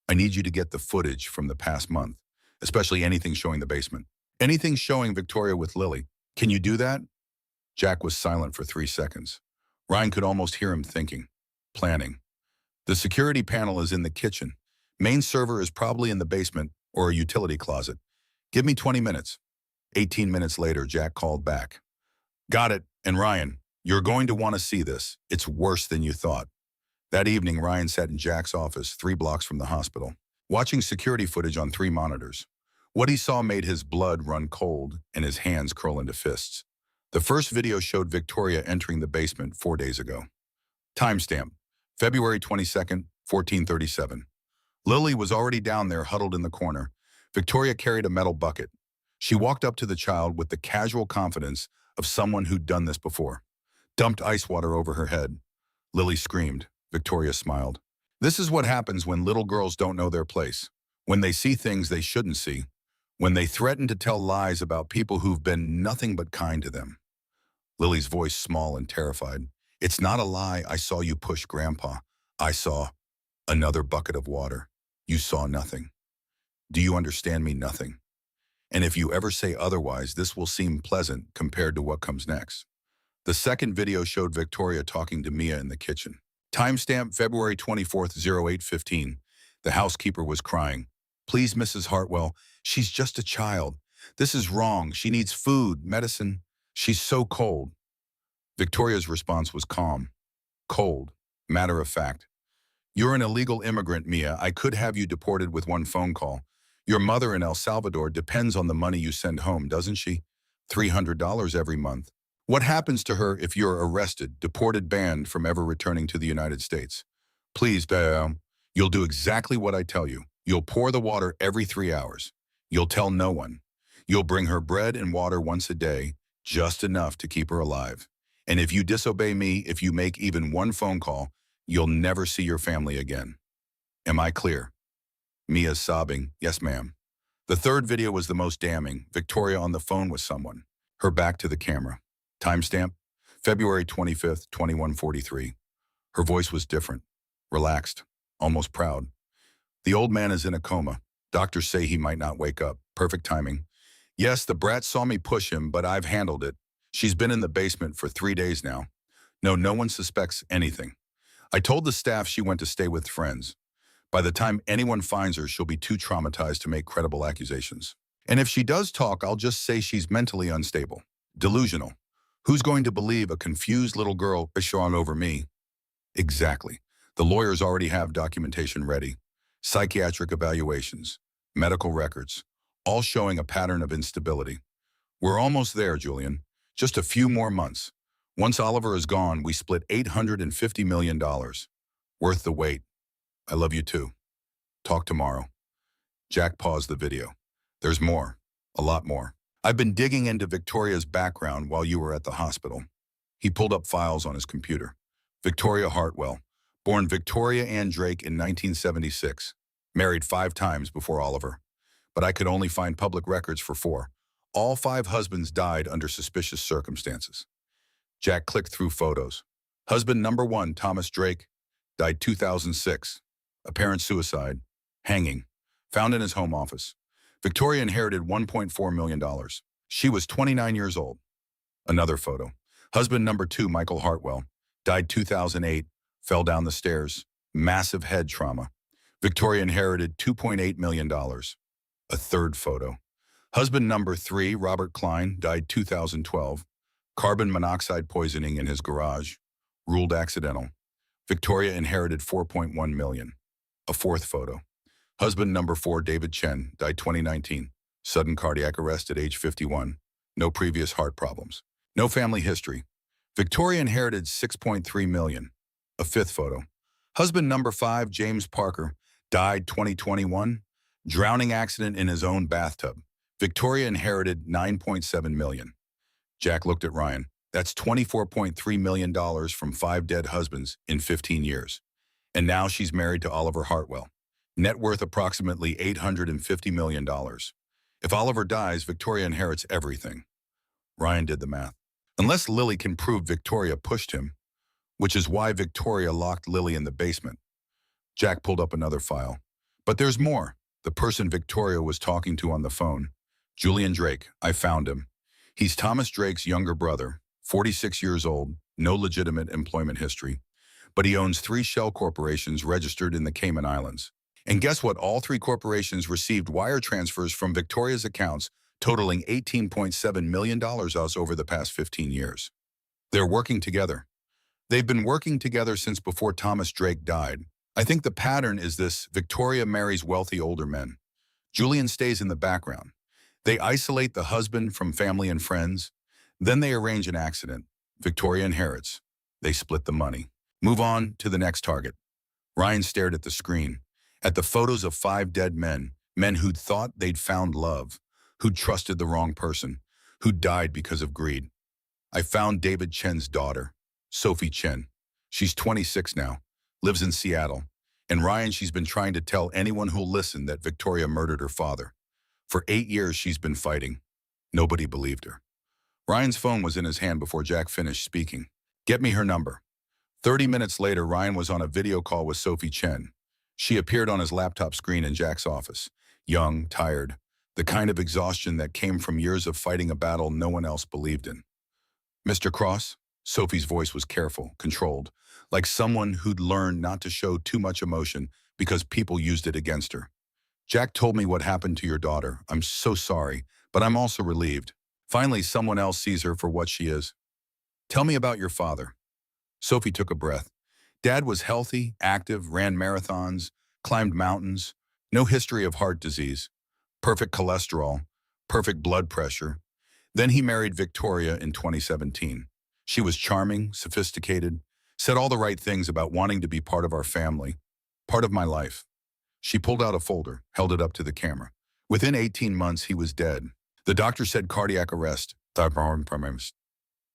I need you to get the footage from the past month, especially anything showing the basement. Anything showing Victoria with Lily. Can you do that? Jack was silent for 3 seconds. Ryan could almost hear him thinking. Planning. The security panel is in the kitchen. Main server is probably in the basement or a utility closet. Give me 20 minutes. 18 minutes later, Jack called back. Got it. And Ryan, you're going to want to see this. It's worse than you thought. That evening, Ryan sat in Jack's office 3 blocks from the hospital, watching security footage on 3 monitors. What he saw made his blood run cold and his hands curl into fists. The first video showed Victoria entering the basement 4 days ago. Timestamp, February 22nd, 1437. Lily was already down there huddled in the corner. Victoria carried a metal bucket. She walked up to the child with the casual confidence of someone who'd done this before. Dumped ice water over her head. Lily screamed. Victoria smiled. This is what happens when little girls don't know their place. When they see things they shouldn't see. When they threaten to tell lies about people who've been nothing but kind to them. Lily's voice small and terrified. It's not a lie. I saw you push Grandpa. I saw another bucket of water. You saw nothing. Do you understand me? Nothing. And if you ever say otherwise, this will seem pleasant compared to what comes next. The second video showed Victoria talking to Mia in the kitchen. Timestamp February 24th, 0815. The housekeeper was crying. Please, Mrs. Hartwell, she's just a child. This is wrong. She needs food, medicine. She's so cold. Victoria's response was calm, cold, matter of fact. You're an illegal immigrant, Mia. I could have you deported with one phone call. Your mother in El Salvador depends on the money you send home, doesn't she? $300 every month. What happens to her if you're arrested, deported, banned from ever returning to the United States? Please, you'll do exactly what I tell you. You'll pour the water every 3 hours. You'll tell no one. You'll bring her bread and water once a day, just enough to keep her alive. And if you disobey me, if you make even one phone call, you'll never see your family again. Am I clear? Mia's sobbing, yes, ma'am. The third video was the most damning. Victoria on the phone with someone, her back to the camera. Timestamp, February 25th, 2143. Her voice was different, relaxed, almost proud. The old man is in a coma. Doctors say he might not wake up. Perfect timing. Yes, the brat saw me push him, but I've handled it. She's been in the basement for 3 days now. No one suspects anything. I told the staff she went to stay with friends. By the time anyone finds her, she'll be too traumatized to make credible accusations. And if she does talk, I'll just say she's mentally unstable, delusional. Who's going to believe a confused little girl pishing over me? Exactly. The lawyers already have documentation ready. Psychiatric evaluations, medical records, all showing a pattern of instability. We're almost there, Julian. Just a few more months. Once Oliver is gone, we split $850 million. Worth the wait. I love you too. Talk tomorrow. Jack paused the video. There's more. A lot more. I've been digging into Victoria's background while you were at the hospital. He pulled up files on his computer. Victoria Hartwell, born Victoria Ann Drake in 1976. Married 5 times before Oliver. But I could only find public records for 4. All 5 husbands died under suspicious circumstances. Jack clicked through photos. Husband number 1, Thomas Drake, died 2006. Apparent suicide. Hanging. Found in his home office. Victoria inherited $1.4 million. She was 29 years old. Another photo. Husband number 2, Michael Hartwell, died 2008, fell down the stairs. Massive head trauma. Victoria inherited $2.8 million. A third photo. Husband number 3, Robert Klein, died 2012. Carbon monoxide poisoning in his garage. Ruled accidental. Victoria inherited $4.1 million. A fourth photo. Husband number 4, David Chen, died 2019. Sudden cardiac arrest at age 51. No previous heart problems. No family history. Victoria inherited $6.3 million. A fifth photo. Husband number 5, James Parker, died 2021. Drowning accident in his own bathtub. Victoria inherited $9.7 million. Jack looked at Ryan. That's $24.3 million from 5 dead husbands in 15 years. And now she's married to Oliver Hartwell. Net worth approximately $850 million. If Oliver dies, Victoria inherits everything. Ryan did the math. Unless Lily can prove Victoria pushed him, which is why Victoria locked Lily in the basement. Jack pulled up another file. But there's more. The person Victoria was talking to on the phone. Julian Drake. I found him. He's Thomas Drake's younger brother, 46 years old, no legitimate employment history. but he owns 3 shell corporations registered in the Cayman Islands. And guess what? All 3 corporations received wire transfers from Victoria's accounts totaling $18.7 million over the past 15 years. They're working together. They've been working together since before Thomas Drake died. I think the pattern is this: Victoria marries wealthy older men. Julian stays in the background. They isolate the husband from family and friends. Then they arrange an accident. Victoria inherits. They split the money. Move on to the next target. Ryan stared at the screen, at the photos of 5 dead men, men who'd thought they'd found love, who'd trusted the wrong person, who'd died because of greed. I found David Chen's daughter, Sophie Chen. She's 26 now, lives in Seattle. And Ryan, she's been trying to tell anyone who'll listen that Victoria murdered her father. For 8 years, she's been fighting. Nobody believed her. Ryan's phone was in his hand before Jack finished speaking. Get me her number. 30 minutes later, Ryan was on a video call with Sophie Chen. She appeared on his laptop screen in Jack's office. Young, tired, the kind of exhaustion that came from years of fighting a battle no one else believed in. Mr. Cross? Sophie's voice was careful, controlled, like someone who'd learned not to show too much emotion because people used it against her. Jack told me what happened to your daughter. I'm so sorry, but I'm also relieved. Finally, someone else sees her for what she is. Tell me about your father. Sophie took a breath. Dad was healthy, active, ran marathons, climbed mountains, no history of heart disease, perfect cholesterol, perfect blood pressure. Then he married Victoria in 2017. She was charming, sophisticated, said all the right things about wanting to be part of our family, part of my life. She pulled out a folder, held it up to the camera. Within 18 months, he was dead. The doctor said cardiac arrest,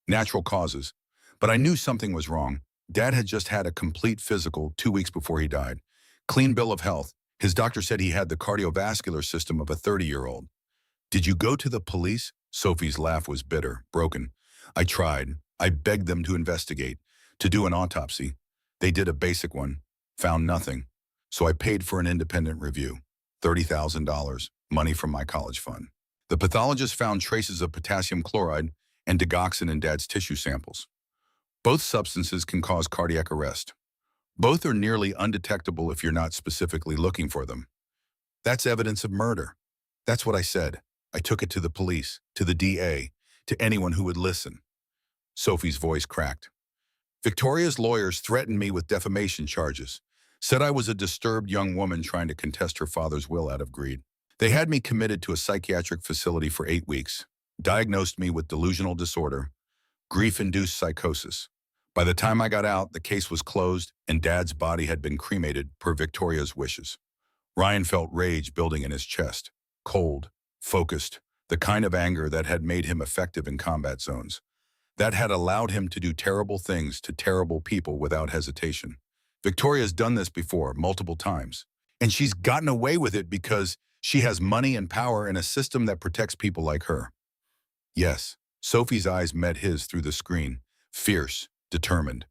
natural causes. But I knew something was wrong. Dad had just had a complete physical 2 weeks before he died. Clean bill of health. His doctor said he had the cardiovascular system of a 30-year-old. Did you go to the police? Sophie's laugh was bitter, broken. I tried. I begged them to investigate, to do an autopsy. They did a basic one, found nothing. So I paid for an independent review. $30,000, money from my college fund. The pathologist found traces of potassium chloride and digoxin in Dad's tissue samples. Both substances can cause cardiac arrest. Both are nearly undetectable if you're not specifically looking for them. That's evidence of murder. That's what I said. I took it to the police, to the DA, to anyone who would listen. Sophie's voice cracked. Victoria's lawyers threatened me with defamation charges, said I was a disturbed young woman trying to contest her father's will out of greed. They had me committed to a psychiatric facility for 8 weeks, diagnosed me with delusional disorder, grief-induced psychosis. By the time I got out, the case was closed and Dad's body had been cremated per Victoria's wishes. Ryan felt rage building in his chest, cold, focused, the kind of anger that had made him effective in combat zones, that had allowed him to do terrible things to terrible people without hesitation. Victoria's done this before, multiple times, and she's gotten away with it because she has money and power in a system that protects people like her. Yes, Sophie's eyes met his through the screen, fierce, determined.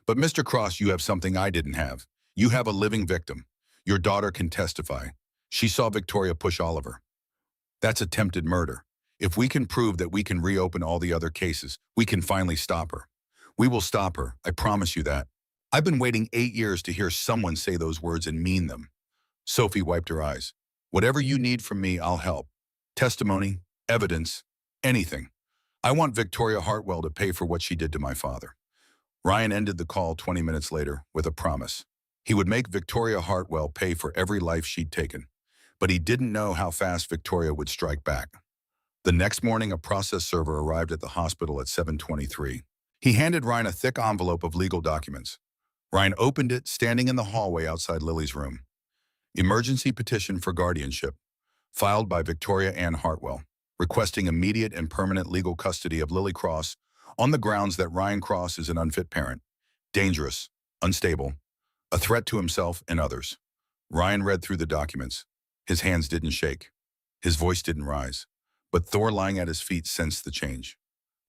But Mr. Cross, you have something I didn't have. You have a living victim. Your daughter can testify. She saw Victoria push Oliver. That's attempted murder. If we can prove that we can reopen all the other cases, we can finally stop her. We will stop her, I promise you that. I've been waiting 8 years to hear someone say those words and mean them. Sophie wiped her eyes. Whatever you need from me, I'll help. Testimony, evidence, anything. I want Victoria Hartwell to pay for what she did to my father. Ryan ended the call 20 minutes later with a promise. He would make Victoria Hartwell pay for every life she'd taken. But he didn't know how fast Victoria would strike back. The next morning, a process server arrived at the hospital at 7:23. He handed Ryan a thick envelope of legal documents. Ryan opened it, standing in the hallway outside Lily's room. Emergency petition for guardianship, filed by Victoria Ann Hartwell, requesting immediate and permanent legal custody of Lily Cross on the grounds that Ryan Cross is an unfit parent, dangerous, unstable, a threat to himself and others. Ryan read through the documents. His hands didn't shake. His voice didn't rise. But Thor, lying at his feet, sensed the change.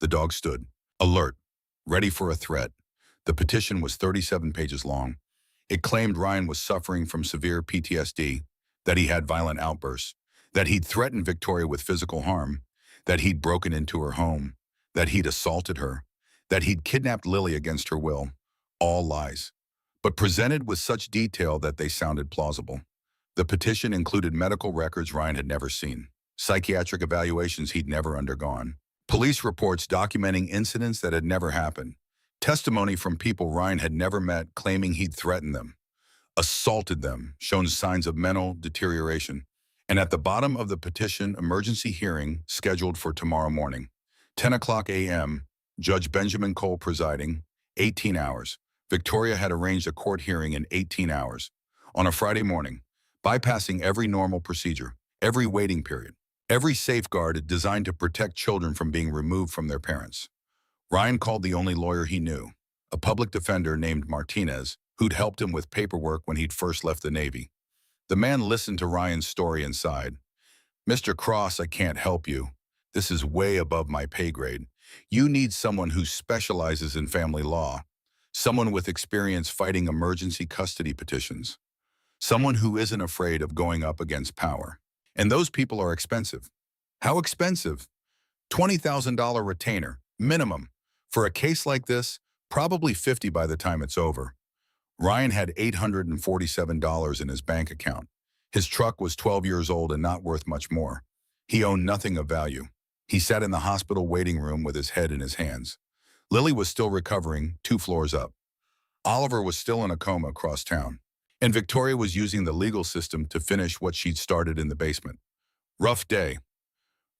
The dog stood, alert, ready for a threat. The petition was 37 pages long. It claimed Ryan was suffering from severe PTSD, that he had violent outbursts, that he'd threatened Victoria with physical harm, that he'd broken into her home, that he'd assaulted her, that he'd kidnapped Lily against her will. All lies. but presented with such detail that they sounded plausible. The petition included medical records Ryan had never seen, psychiatric evaluations he'd never undergone, police reports documenting incidents that had never happened, testimony from people Ryan had never met claiming he'd threatened them, assaulted them, shown signs of mental deterioration, and at the bottom of the petition, emergency hearing scheduled for tomorrow morning, 10 o'clock a.m., Judge Benjamin Cole presiding, 18 hours. Victoria had arranged a court hearing in 18 hours, on a Friday morning, bypassing every normal procedure, every waiting period, every safeguard designed to protect children from being removed from their parents. Ryan called the only lawyer he knew, a public defender named Martinez, who'd helped him with paperwork when he'd first left the Navy. The man listened to Ryan's story and sighed. "Mr. Cross, I can't help you. This is way above my pay grade. You need someone who specializes in family law, someone with experience fighting emergency custody petitions, someone who isn't afraid of going up against power. And those people are expensive." "How expensive?" $20,000 retainer, minimum. For a case like this, probably 50 by the time it's over. Ryan had $847 in his bank account. His truck was 12 years old and not worth much more. He owned nothing of value. He sat in the hospital waiting room with his head in his hands. Lily was still recovering, 2 floors up. Oliver was still in a coma across town. And Victoria was using the legal system to finish what she'd started in the basement. Rough day.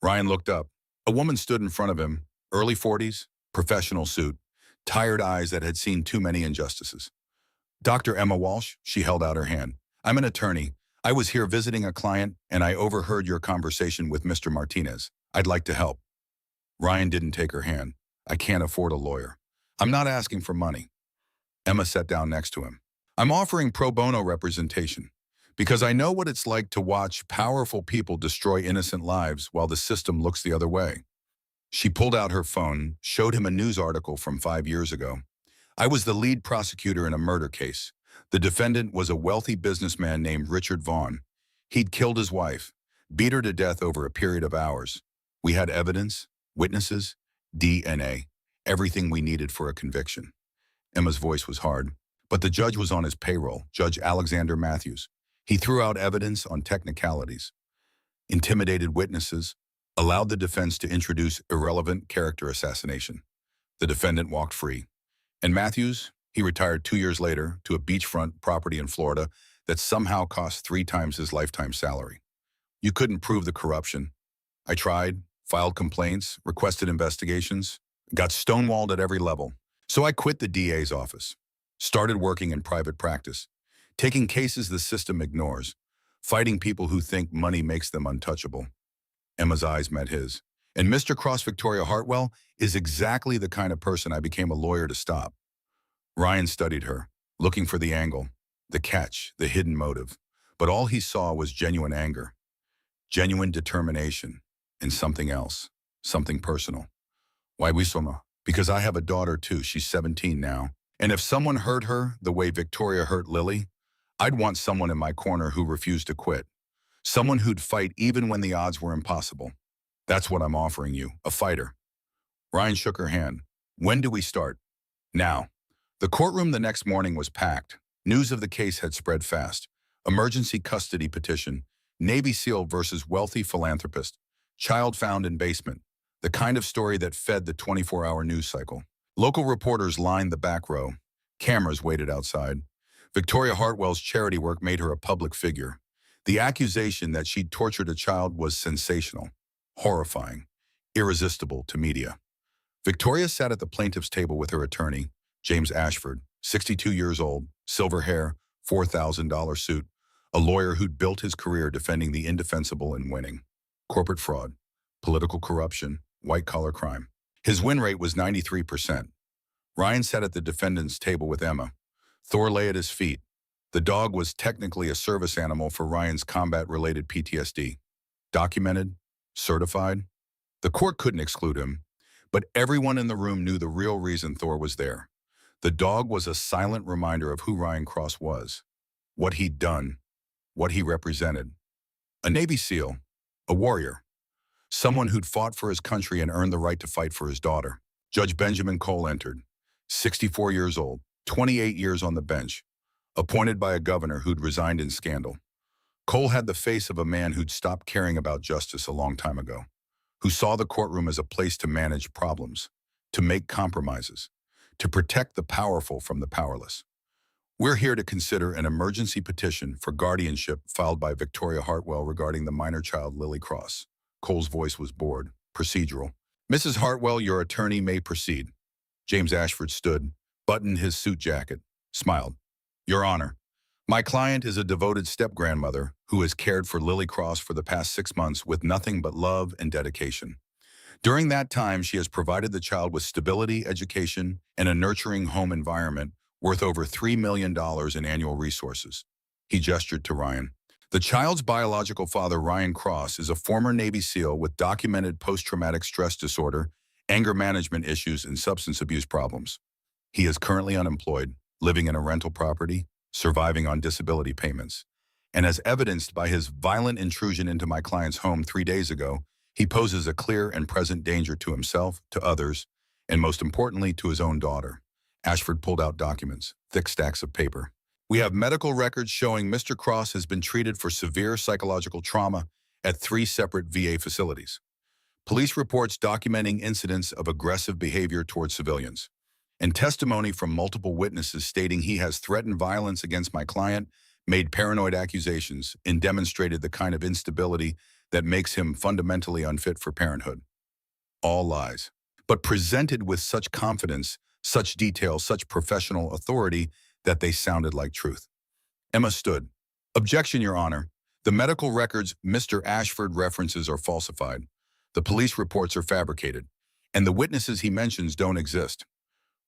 Ryan looked up. A woman stood in front of him, early 40s, professional suit, tired eyes that had seen too many injustices. "Dr. Emma Walsh," she held out her hand. "I'm an attorney. I was here visiting a client, and I overheard your conversation with Mr. Martinez. I'd like to help." Ryan didn't take her hand. "I can't afford a lawyer. I'm not asking for money." Emma sat down next to him. "I'm offering pro bono representation, because I know what it's like to watch powerful people destroy innocent lives while the system looks the other way." She pulled out her phone, showed him a news article from 5 years ago. "I was the lead prosecutor in a murder case. The defendant was a wealthy businessman named Richard Vaughn. He'd killed his wife, beat her to death over a period of hours. We had evidence, witnesses, DNA, everything we needed for a conviction." Emma's voice was hard, but the judge was on his payroll, Judge Alexander Matthews. He threw out evidence on technicalities, intimidated witnesses, allowed the defense to introduce irrelevant character assassination. The defendant walked free. And Matthews, he retired 2 years later to a beachfront property in Florida that somehow cost 3 times his lifetime salary. "You couldn't prove the corruption. I tried, filed complaints, requested investigations, got stonewalled at every level. So I quit the DA's office, started working in private practice, taking cases the system ignores, fighting people who think money makes them untouchable." Emma's eyes met his. "And Mr. Cross Victoria Hartwell is exactly the kind of person I became a lawyer to stop." Ryan studied her, looking for the angle, the catch, the hidden motive. But all he saw was genuine anger, genuine determination, and something else, something personal. "Why Wisoma? Because I have a daughter too. She's 17 now. And if someone hurt her the way Victoria hurt Lily, I'd want someone in my corner who refused to quit. Someone who'd fight even when the odds were impossible. That's what I'm offering you, a fighter." Ryan shook her hand. "When do we start?" "Now." The courtroom the next morning was packed. News of the case had spread fast. Emergency custody petition, Navy SEAL versus wealthy philanthropist, child found in basement, the kind of story that fed the 24-hour news cycle. Local reporters lined the back row. Cameras waited outside. Victoria Hartwell's charity work made her a public figure. The accusation that she'd tortured a child was sensational, horrifying, irresistible to media. Victoria sat at the plaintiff's table with her attorney, James Ashford, 62 years old, silver hair, $4,000 suit, a lawyer who'd built his career defending the indefensible and winning. Corporate fraud, political corruption, white-collar crime. His win rate was 93%. Ryan sat at the defendant's table with Emma. Thor lay at his feet. The dog was technically a service animal for Ryan's combat-related PTSD. Documented, certified. The court couldn't exclude him, but everyone in the room knew the real reason Thor was there. The dog was a silent reminder of who Ryan Cross was, what he'd done, what he represented. A Navy SEAL, a warrior, someone who'd fought for his country and earned the right to fight for his daughter. Judge Benjamin Cole entered, 64 years old, 28 years on the bench, appointed by a governor who'd resigned in scandal. Cole had the face of a man who'd stopped caring about justice a long time ago, who saw the courtroom as a place to manage problems, to make compromises, to protect the powerful from the powerless. We're here to consider an emergency petition for guardianship filed by Victoria Hartwell regarding the minor child Lily Cross. Cole's voice was bored, procedural. Mrs. Hartwell, your attorney may proceed. James Ashford stood, buttoned his suit jacket, smiled. Your Honor, my client is a devoted step-grandmother who has cared for Lily Cross for the past 6 months with nothing but love and dedication. During that time, she has provided the child with stability, education, and a nurturing home environment worth over $3 million in annual resources. He gestured to Ryan. The child's biological father, Ryan Cross, is a former Navy SEAL with documented post-traumatic stress disorder, anger management issues, and substance abuse problems. He is currently unemployed, living in a rental property, surviving on disability payments. And as evidenced by his violent intrusion into my client's home 3 days ago, he poses a clear and present danger to himself, to others, and most importantly, to his own daughter. Ashford pulled out documents, thick stacks of paper. We have medical records showing Mr. Cross has been treated for severe psychological trauma at 3 separate VA facilities. Police reports documenting incidents of aggressive behavior towards civilians, and testimony from multiple witnesses stating he has threatened violence against my client, made paranoid accusations, and demonstrated the kind of instability that makes him fundamentally unfit for parenthood. All lies, but presented with such confidence, such detail, such professional authority that they sounded like truth. Emma stood. Objection, Your Honor. The medical records Mr. Ashford references are falsified. The police reports are fabricated, and the witnesses he mentions don't exist.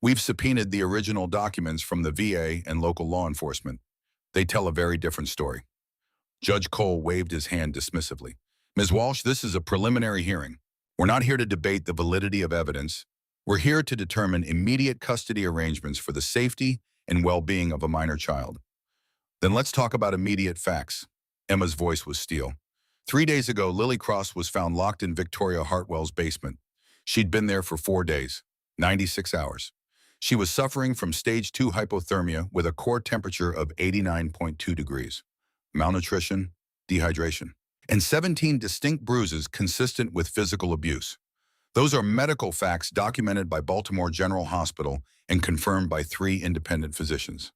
We've subpoenaed the original documents from the VA and local law enforcement. They tell a very different story. Judge Cole waved his hand dismissively. Ms. Walsh, this is a preliminary hearing. We're not here to debate the validity of evidence. We're here to determine immediate custody arrangements for the safety and well-being of a minor child. Then let's talk about immediate facts. Emma's voice was steel. 3 days ago, Lily Cross was found locked in Victoria Hartwell's basement. She'd been there for 4 days, 96 hours. She was suffering from stage 2 hypothermia with a core temperature of 89.2 degrees, malnutrition, dehydration, and 17 distinct bruises consistent with physical abuse. Those are medical facts documented by Baltimore General Hospital and confirmed by 3 independent physicians.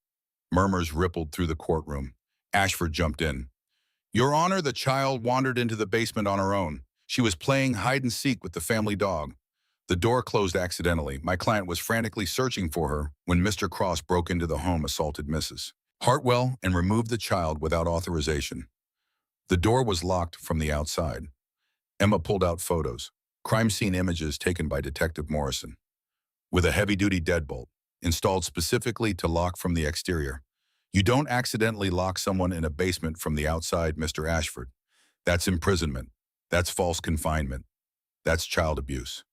Murmurs rippled through the courtroom. Ashford jumped in. Your Honor, the child wandered into the basement on her own. She was playing hide-and-seek with the family dog. The door closed accidentally. My client was frantically searching for her when Mr. Cross broke into the home, assaulted Mrs. Hartwell, and removed the child without authorization. The door was locked from the outside. Emma pulled out photos, crime scene images taken by Detective Morrison, with a heavy-duty deadbolt, installed specifically to lock from the exterior. You don't accidentally lock someone in a basement from the outside, Mr. Ashford. That's imprisonment. That's false confinement. That's child abuse.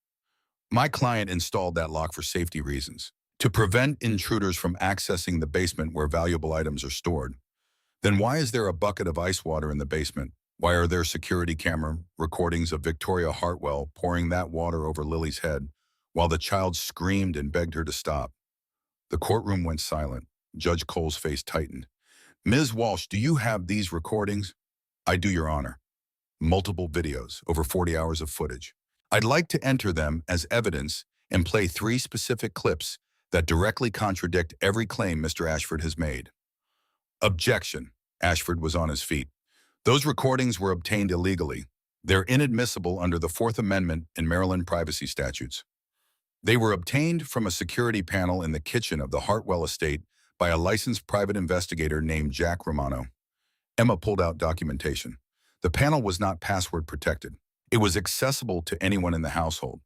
My client installed that lock for safety reasons, to prevent intruders from accessing the basement where valuable items are stored. Then why is there a bucket of ice water in the basement? Why are there security camera recordings of Victoria Hartwell pouring that water over Lily's head while the child screamed and begged her to stop? The courtroom went silent. Judge Cole's face tightened. Ms. Walsh, do you have these recordings? I do, Your Honor. Multiple videos, over 40 hours of footage. I'd like to enter them as evidence and play 3 specific clips that directly contradict every claim Mr. Ashford has made. Objection. Ashford was on his feet. Those recordings were obtained illegally. They're inadmissible under the 4th Amendment and Maryland privacy statutes. They were obtained from a security panel in the kitchen of the Hartwell estate by a licensed private investigator named Jack Romano. Emma pulled out documentation. The panel was not password protected. It was accessible to anyone in the household.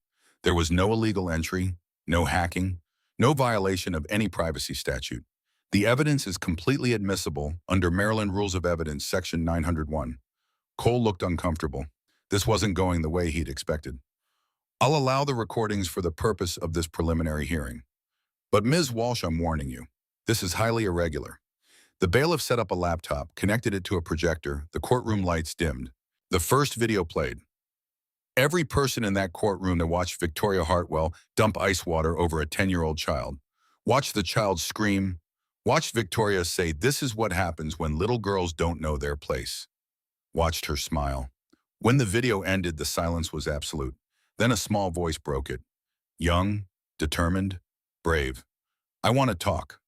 There was no illegal entry, no hacking, no violation of any privacy statute. The evidence is completely admissible under Maryland Rules of Evidence, Section 901. Cole looked uncomfortable. This wasn't going the way he'd expected. I'll allow the recordings for the purpose of this preliminary hearing. But Ms. Walsh, I'm warning you, this is highly irregular. The bailiff set up a laptop, connected it to a projector, the courtroom lights dimmed. The first video played. Every person in that courtroom that watched Victoria Hartwell dump ice water over a 10-year-old child, watched the child scream, Watched Victoria say, "This is what happens when little girls don't know their place." Watched her smile. When the video ended, the silence was absolute. Then a small voice broke it. Young, determined, brave. "I want to talk."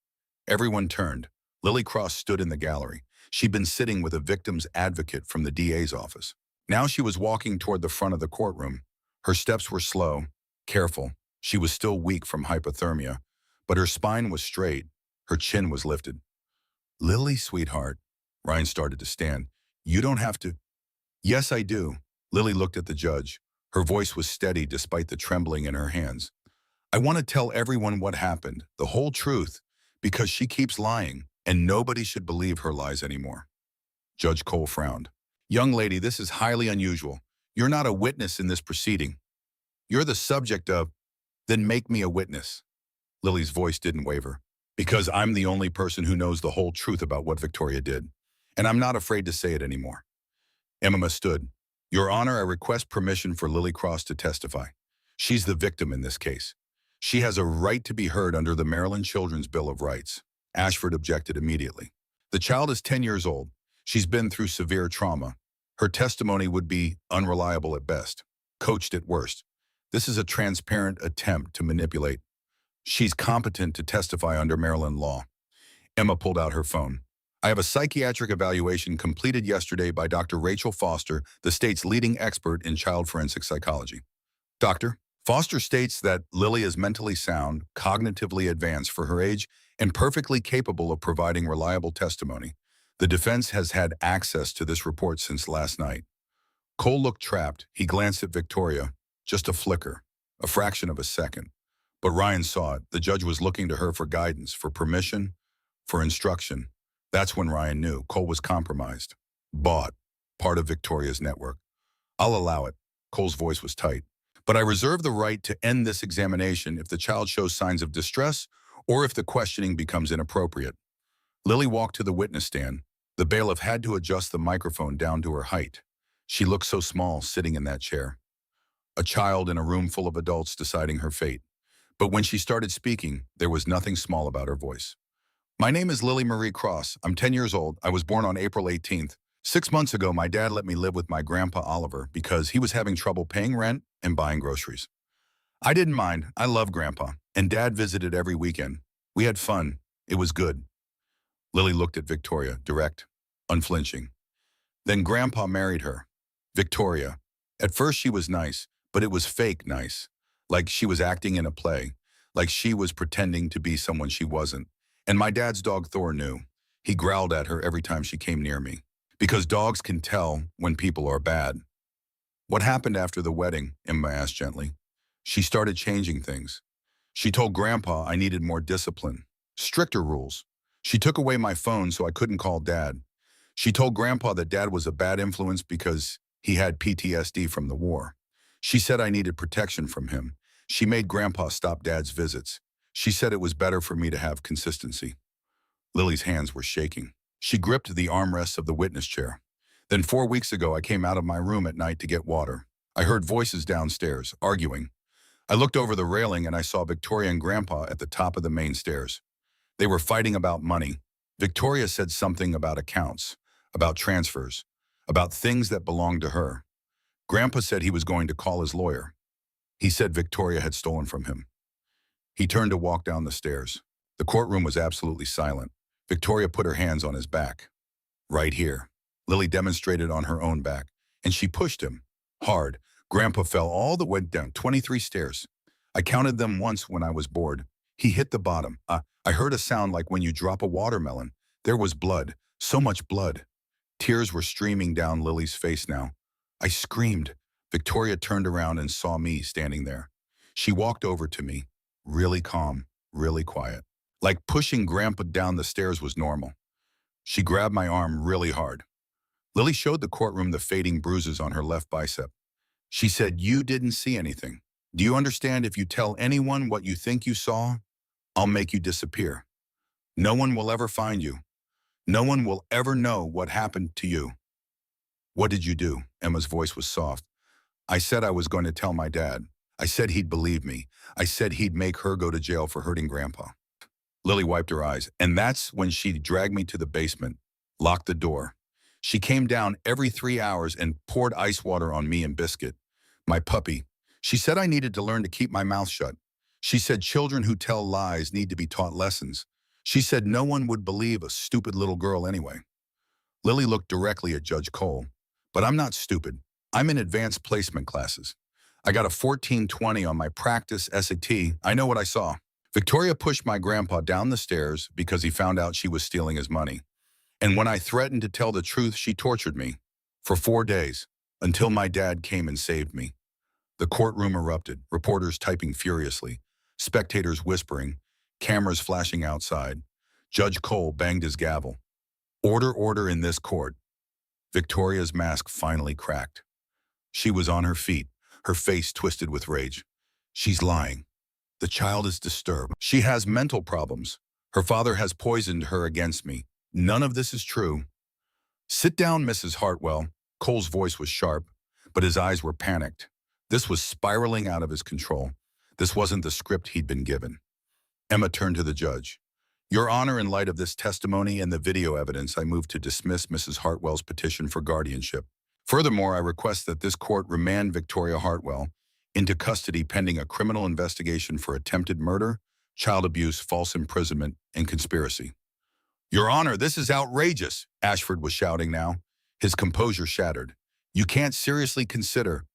Everyone turned. Lily Cross stood in the gallery. She'd been sitting with a victim's advocate from the DA's office. Now she was walking toward the front of the courtroom. Her steps were slow, careful. She was still weak from hypothermia, but her spine was straight. Her chin was lifted. "Lily, sweetheart." Ryan started to stand. "You don't have to." "Yes, I do." Lily looked at the judge. Her voice was steady despite the trembling in her hands. "I want to tell everyone what happened, the whole truth, because she keeps lying, and nobody should believe her lies anymore." Judge Cole frowned. "Young lady, this is highly unusual. You're not a witness in this proceeding. You're the subject of, then make me a witness." Lily's voice didn't waver. "Because I'm the only person who knows the whole truth about what Victoria did, and I'm not afraid to say it anymore." Emma stood. "Your Honor, I request permission for Lily Cross to testify. She's the victim in this case. She has a right to be heard under the Maryland Children's Bill of Rights." Ashford objected immediately. "The child is 10 years old. She's been through severe trauma. Her testimony would be unreliable at best, coached at worst. This is a transparent attempt to manipulate. She's competent to testify under Maryland law." Emma pulled out her phone. "I have a psychiatric evaluation completed yesterday by Dr. Rachel Foster, the state's leading expert in child forensic psychology. Doctor, Foster states that Lily is mentally sound, cognitively advanced for her age, and perfectly capable of providing reliable testimony. The defense has had access to this report since last night." Cole looked trapped. He glanced at Victoria. Just a flicker, a fraction of a second. But Ryan saw it. The judge was looking to her for guidance, for permission, for instruction. That's when Ryan knew Cole was compromised. Bought. Part of Victoria's network. "I'll allow it." Cole's voice was tight. "But I reserve the right to end this examination if the child shows signs of distress or if the questioning becomes inappropriate." Lily walked to the witness stand. The bailiff had to adjust the microphone down to her height. She looked so small sitting in that chair. A child in a room full of adults deciding her fate. But when she started speaking, there was nothing small about her voice. "My name is Lily Marie Cross. I'm 10 years old. I was born on April 18th. 6 months ago, my dad let me live with my grandpa Oliver because he was having trouble paying rent and buying groceries. I didn't mind. I love Grandpa, and Dad visited every weekend. We had fun. It was good." Lily looked at Victoria, direct, unflinching. "Then Grandpa married her. Victoria. At first she was nice, but it was fake nice. Like she was acting in a play. Like she was pretending to be someone she wasn't. And my dad's dog Thor knew. He growled at her every time she came near me. Because dogs can tell when people are bad." "What happened after the wedding?" Emma asked gently. "She started changing things. She told Grandpa I needed more discipline, stricter rules. She took away my phone so I couldn't call Dad. She told Grandpa that Dad was a bad influence because he had PTSD from the war. She said I needed protection from him. She made Grandpa stop Dad's visits. She said it was better for me to have consistency." Lily's hands were shaking. She gripped the armrests of the witness chair. "Then 4 weeks ago, I came out of my room at night to get water. I heard voices downstairs, arguing. I looked over the railing and I saw Victoria and Grandpa at the top of the main stairs. They were fighting about money. Victoria said something about accounts, about transfers, about things that belonged to her. Grandpa said he was going to call his lawyer. He said Victoria had stolen from him." He turned to walk down the stairs. The courtroom was absolutely silent. Victoria put her hands on his back. "Right here." Lily demonstrated on her own back, and she pushed him. Hard. Grandpa fell all the way down 23 stairs. I counted them once when I was bored. He hit the bottom. I heard a sound like when you drop a watermelon. There was blood. So much blood. Tears were streaming down Lily's face now. I screamed. Victoria turned around and saw me standing there. She walked over to me, really calm, really quiet. Like pushing Grandpa down the stairs was normal. She grabbed my arm really hard. Lily showed the courtroom the fading bruises on her left bicep. She said, "You didn't see anything. Do you understand if you tell anyone what you think you saw, I'll make you disappear. No one will ever find you. No one will ever know what happened to you." "What did you do?" Emma's voice was soft. "I said I was going to tell my dad. I said he'd believe me. I said he'd make her go to jail for hurting Grandpa." Lily wiped her eyes, and that's when she dragged me to the basement, locked the door. She came down every 3 hours and poured ice water on me and Biscuit, my puppy. She said I needed to learn to keep my mouth shut. She said children who tell lies need to be taught lessons. She said no one would believe a stupid little girl anyway. Lily looked directly at Judge Cole. But I'm not stupid. I'm in advanced placement classes. I got a 1420 on my practice SAT. I know what I saw. Victoria pushed my grandpa down the stairs because he found out she was stealing his money. And when I threatened to tell the truth, she tortured me for 4 days until my dad came and saved me. The courtroom erupted, reporters typing furiously, spectators whispering, cameras flashing outside. Judge Cole banged his gavel. Order, order in this court. Victoria's mask finally cracked. She was on her feet, her face twisted with rage. She's lying. The child is disturbed. She has mental problems. Her father has poisoned her against me. None of this is true. Sit down, Mrs. Hartwell. Cole's voice was sharp, but his eyes were panicked. This was spiraling out of his control. This wasn't the script he'd been given. Emma turned to the judge. Your Honor, in light of this testimony and the video evidence, I move to dismiss Mrs. Hartwell's petition for guardianship. Furthermore, I request that this court remand Victoria Hartwell into custody pending a criminal investigation for attempted murder, child abuse, false imprisonment, and conspiracy. Your Honor, this is outrageous, Ashford was shouting now, his composure shattered. You can't seriously consider.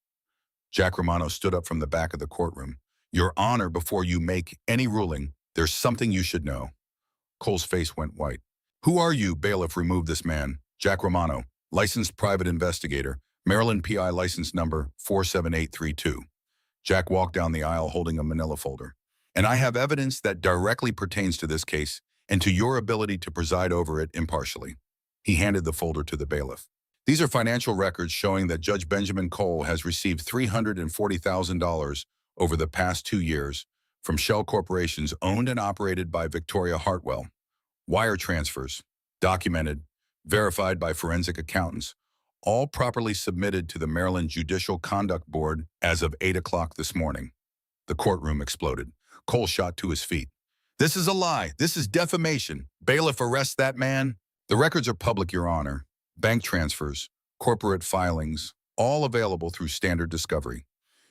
Jack Romano stood up from the back of the courtroom. Your Honor, before you make any ruling, there's something you should know. Cole's face went white. Who are you, bailiff? Remove this man. Jack Romano, licensed private investigator, Maryland PI license number 47832. Jack walked down the aisle holding a manila folder. And I have evidence that directly pertains to this case and to your ability to preside over it impartially. He handed the folder to the bailiff. These are financial records showing that Judge Benjamin Cole has received $340,000 over the past 2 years from shell corporations owned and operated by Victoria Hartwell. Wire transfers, documented, verified by forensic accountants, all properly submitted to the Maryland Judicial Conduct Board as of 8 o'clock this morning. The courtroom exploded. Cole shot to his feet. This is a lie. This is defamation. Bailiff, arrest that man. The records are public, Your Honor. Bank transfers, corporate filings, all available through standard discovery.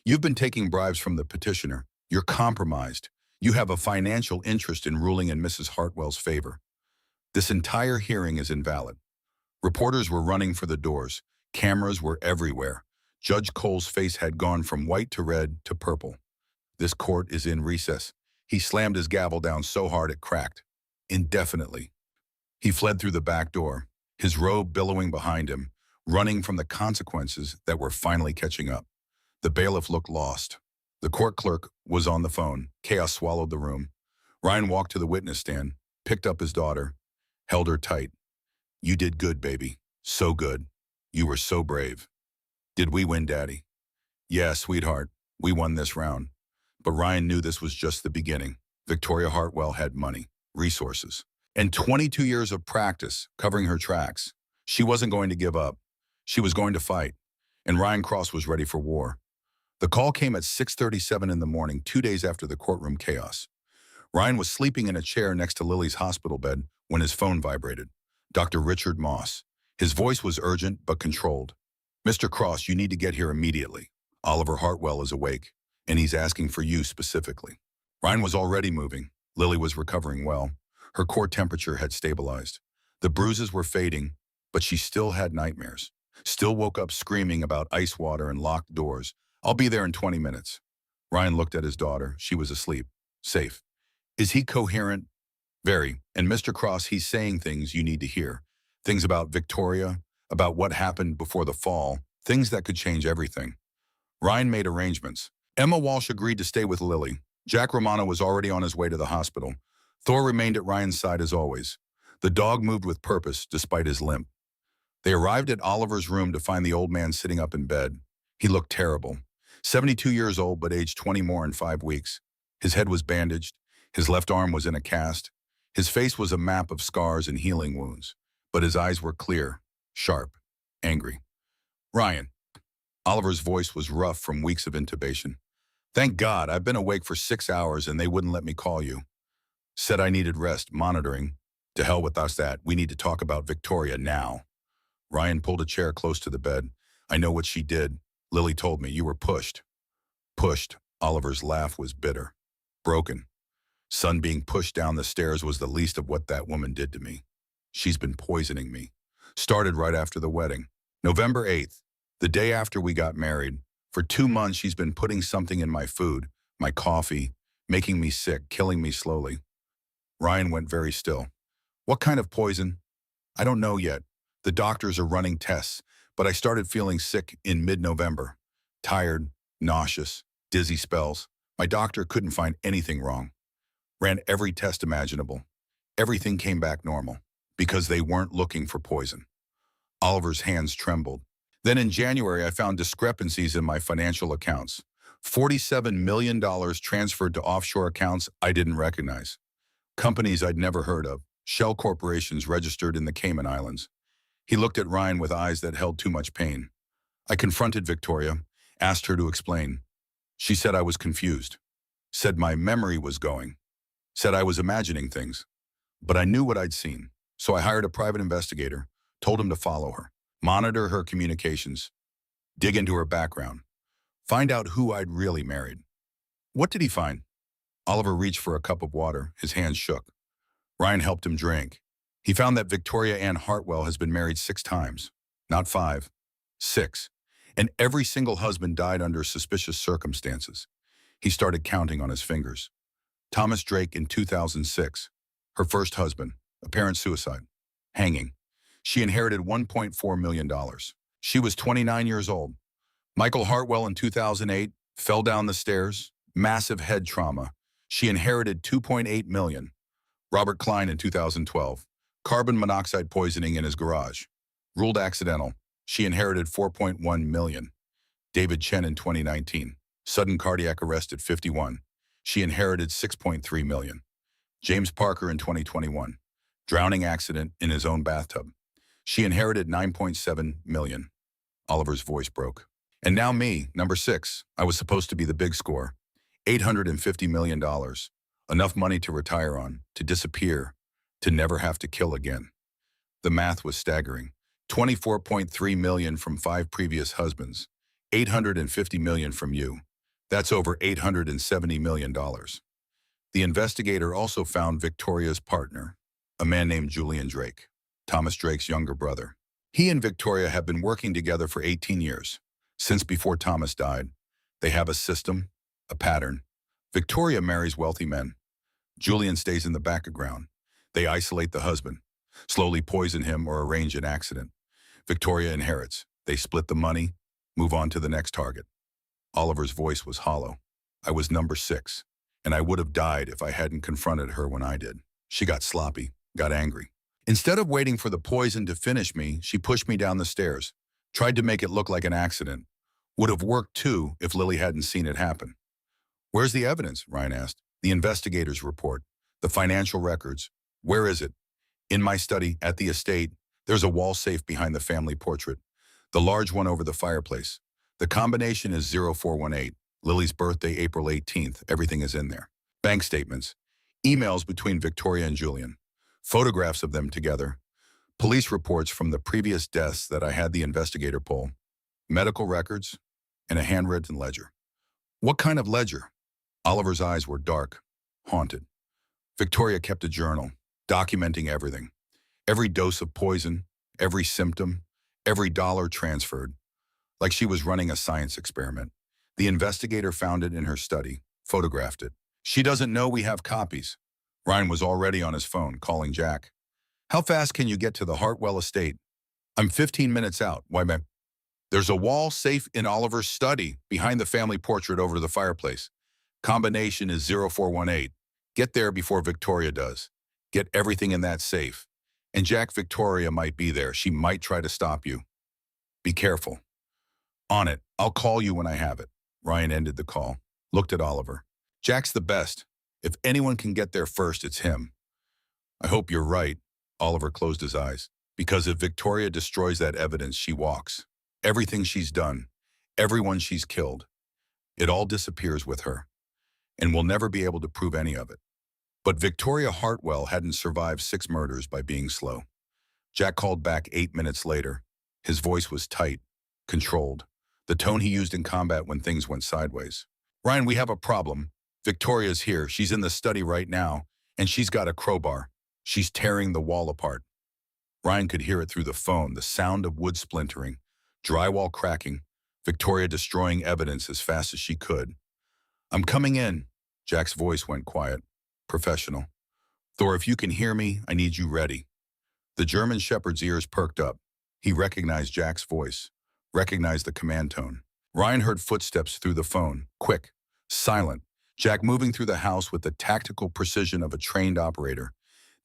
You've been taking bribes from the petitioner. You're compromised. You have a financial interest in ruling in Mrs. Hartwell's favor. This entire hearing is invalid. Reporters were running for the doors. Cameras were everywhere. Judge Cole's face had gone from white to red to purple. This court is in recess. He slammed his gavel down so hard it cracked. Indefinitely. He fled through the back door, his robe billowing behind him, running from the consequences that were finally catching up. The bailiff looked lost. The court clerk was on the phone. Chaos swallowed the room. Ryan walked to the witness stand, picked up his daughter, held her tight. You did good, baby. So good. You were so brave. Did we win, Daddy? Yeah, sweetheart. We won this round. But Ryan knew this was just the beginning. Victoria Hartwell had money, resources, and 22 years of practice covering her tracks. She wasn't going to give up. She was going to fight. And Ryan Cross was ready for war. The call came at 6:37 in the morning, 2 days after the courtroom chaos. Ryan was sleeping in a chair next to Lily's hospital bed when his phone vibrated. Dr. Richard Moss. His voice was urgent but controlled. Mr. Cross, you need to get here immediately. Oliver Hartwell is awake, and he's asking for you specifically. Ryan was already moving. Lily was recovering well. Her core temperature had stabilized. The bruises were fading, but she still had nightmares. Still woke up screaming about ice water and locked doors. I'll be there in 20 minutes. Ryan looked at his daughter. She was asleep. Safe. Is he coherent? Very. And Mr. Cross, he's saying things you need to hear. Things about Victoria, about what happened before the fall, things that could change everything. Ryan made arrangements. Emma Walsh agreed to stay with Lily. Jack Romano was already on his way to the hospital. Thor remained at Ryan's side as always. The dog moved with purpose despite his limp. They arrived at Oliver's room to find the old man sitting up in bed. He looked terrible. 72 years old, but aged 20 more in 5 weeks. His head was bandaged. His left arm was in a cast. His face was a map of scars and healing wounds. But his eyes were clear, sharp, angry. Ryan. Oliver's voice was rough from weeks of intubation. Thank God, I've been awake for 6 hours and they wouldn't let me call you. Said I needed rest, monitoring. To hell with us that. We need to talk about Victoria now. Ryan pulled a chair close to the bed. I know what she did. Lily told me you were pushed. Pushed. Oliver's laugh was bitter. Broken. Son, being pushed down the stairs was the least of what that woman did to me. She's been poisoning me. Started right after the wedding. November 8th, the day after we got married. For 2 months, she's been putting something in my food, my coffee, making me sick, killing me slowly. Ryan went very still. What kind of poison? I don't know yet. The doctors are running tests, but I started feeling sick in mid-November. Tired, nauseous, dizzy spells. My doctor couldn't find anything wrong. Ran every test imaginable. Everything came back normal, because they weren't looking for poison. Oliver's hands trembled. Then in January, I found discrepancies in my financial accounts. $47 million transferred to offshore accounts I didn't recognize. Companies I'd never heard of. Shell corporations registered in the Cayman Islands. He looked at Ryan with eyes that held too much pain. I confronted Victoria, asked her to explain. She said I was confused. Said my memory was going. Said I was imagining things. But I knew what I'd seen. So I hired a private investigator, told him to follow her, monitor her communications, dig into her background, find out who I'd really married. What did he find? Oliver reached for a cup of water. His hands shook. Ryan helped him drink. He found that Victoria Ann Hartwell has been married 6 times. Not 5. 6. And every single husband died under suspicious circumstances. He started counting on his fingers. Thomas Drake in 2006. Her first husband. Apparent suicide. Hanging. She inherited $1.4 million. She was 29 years old. Michael Hartwell in 2008 fell down the stairs. Massive head trauma. She inherited $2.8 million. Robert Klein in 2012. Carbon monoxide poisoning in his garage. Ruled accidental. She inherited $4.1 million. David Chen in 2019. Sudden cardiac arrest at 51. She inherited $6.3 million. James Parker in 2021. Drowning accident in his own bathtub. She inherited $9.7 million. Oliver's voice broke. And now me, number 6. I was supposed to be the big score. $850 million. Enough money to retire on, to disappear, to never have to kill again. The math was staggering. $24.3 million from 5 previous husbands. $850 million from you. That's over $870 million. The investigator also found Victoria's partner, a man named Julian Drake, Thomas Drake's younger brother. He and Victoria have been working together for 18 years. Since before Thomas died, they have a system, a pattern. Victoria marries wealthy men. Julian stays in the background. They isolate the husband, slowly poison him or arrange an accident. Victoria inherits. They split the money, move on to the next target. Oliver's voice was hollow. I was number 6, and I would have died if I hadn't confronted her when I did. She got sloppy, got angry. Instead of waiting for the poison to finish me, she pushed me down the stairs, tried to make it look like an accident. Would have worked too if Lily hadn't seen it happen. Where's the evidence? Ryan asked. The investigator's report, the financial records. Where is it? In my study, at the estate. There's a wall safe behind the family portrait, the large one over the fireplace. The combination is 0418. Lily's birthday, April 18th. Everything is in there. Bank statements, emails between Victoria and Julian, photographs of them together, police reports from the previous deaths that I had the investigator pull, medical records, and a handwritten ledger. What kind of ledger? Oliver's eyes were dark, haunted. Victoria kept a journal, documenting everything. Every dose of poison, every symptom, every dollar transferred. Like she was running a science experiment. The investigator found it in her study, photographed it. She doesn't know we have copies. Ryan was already on his phone, calling Jack. How fast can you get to the Hartwell estate? I'm 15 minutes out. Why, man? There's a wall safe in Oliver's study, behind the family portrait over the fireplace. Combination is 0418. Get there before Victoria does. Get everything in that safe. And Jack, Victoria might be there. She might try to stop you. Be careful. On it. I'll call you when I have it. Ryan ended the call, looked at Oliver. Jack's the best. If anyone can get there first, it's him. I hope you're right. Oliver closed his eyes. Because if Victoria destroys that evidence, she walks. Everything she's done, everyone she's killed, it all disappears with her. And we'll never be able to prove any of it. But Victoria Hartwell hadn't survived 6 murders by being slow. Jack called back 8 minutes later. His voice was tight, controlled, the tone he used in combat when things went sideways. Ryan, we have a problem. Victoria's here. She's in the study right now, and she's got a crowbar. She's tearing the wall apart. Ryan could hear it through the phone, the sound of wood splintering, drywall cracking, Victoria destroying evidence as fast as she could. I'm coming in. Jack's voice went quiet, professional. Thor, if you can hear me, I need you ready. The German shepherd's ears perked up. He recognized Jack's voice, recognized the command tone. Ryan heard footsteps through the phone, quick, silent. Jack moving through the house with the tactical precision of a trained operator.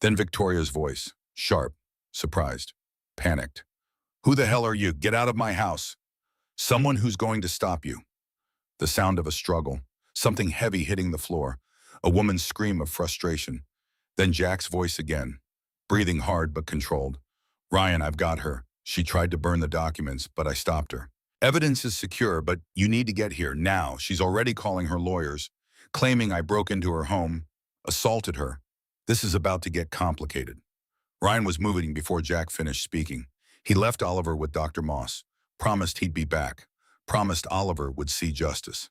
Then Victoria's voice, sharp, surprised, panicked. Who the hell are you? Get out of my house. Someone who's going to stop you. The sound of a struggle, something heavy hitting the floor, a woman's scream of frustration. Then Jack's voice again, breathing hard but controlled. Ryan, I've got her. She tried to burn the documents, but I stopped her. Evidence is secure, but you need to get here now. She's already calling her lawyers, claiming I broke into her home, assaulted her. This is about to get complicated. Ryan was moving before Jack finished speaking. He left Oliver with Dr. Moss, promised he'd be back, promised Oliver would see justice.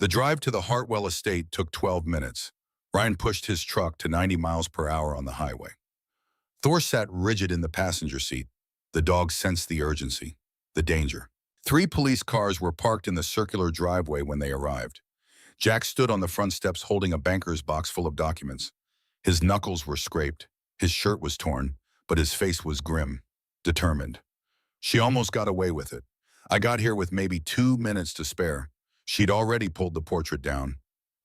The drive to the Hartwell estate took 12 minutes. Ryan pushed his truck to 90 miles per hour on the highway. Thor sat rigid in the passenger seat. The dog sensed the urgency, the danger. 3 police cars were parked in the circular driveway when they arrived. Jack stood on the front steps holding a banker's box full of documents. His knuckles were scraped, his shirt was torn, but his face was grim, determined. She almost got away with it. I got here with maybe 2 minutes to spare. She'd already pulled the portrait down,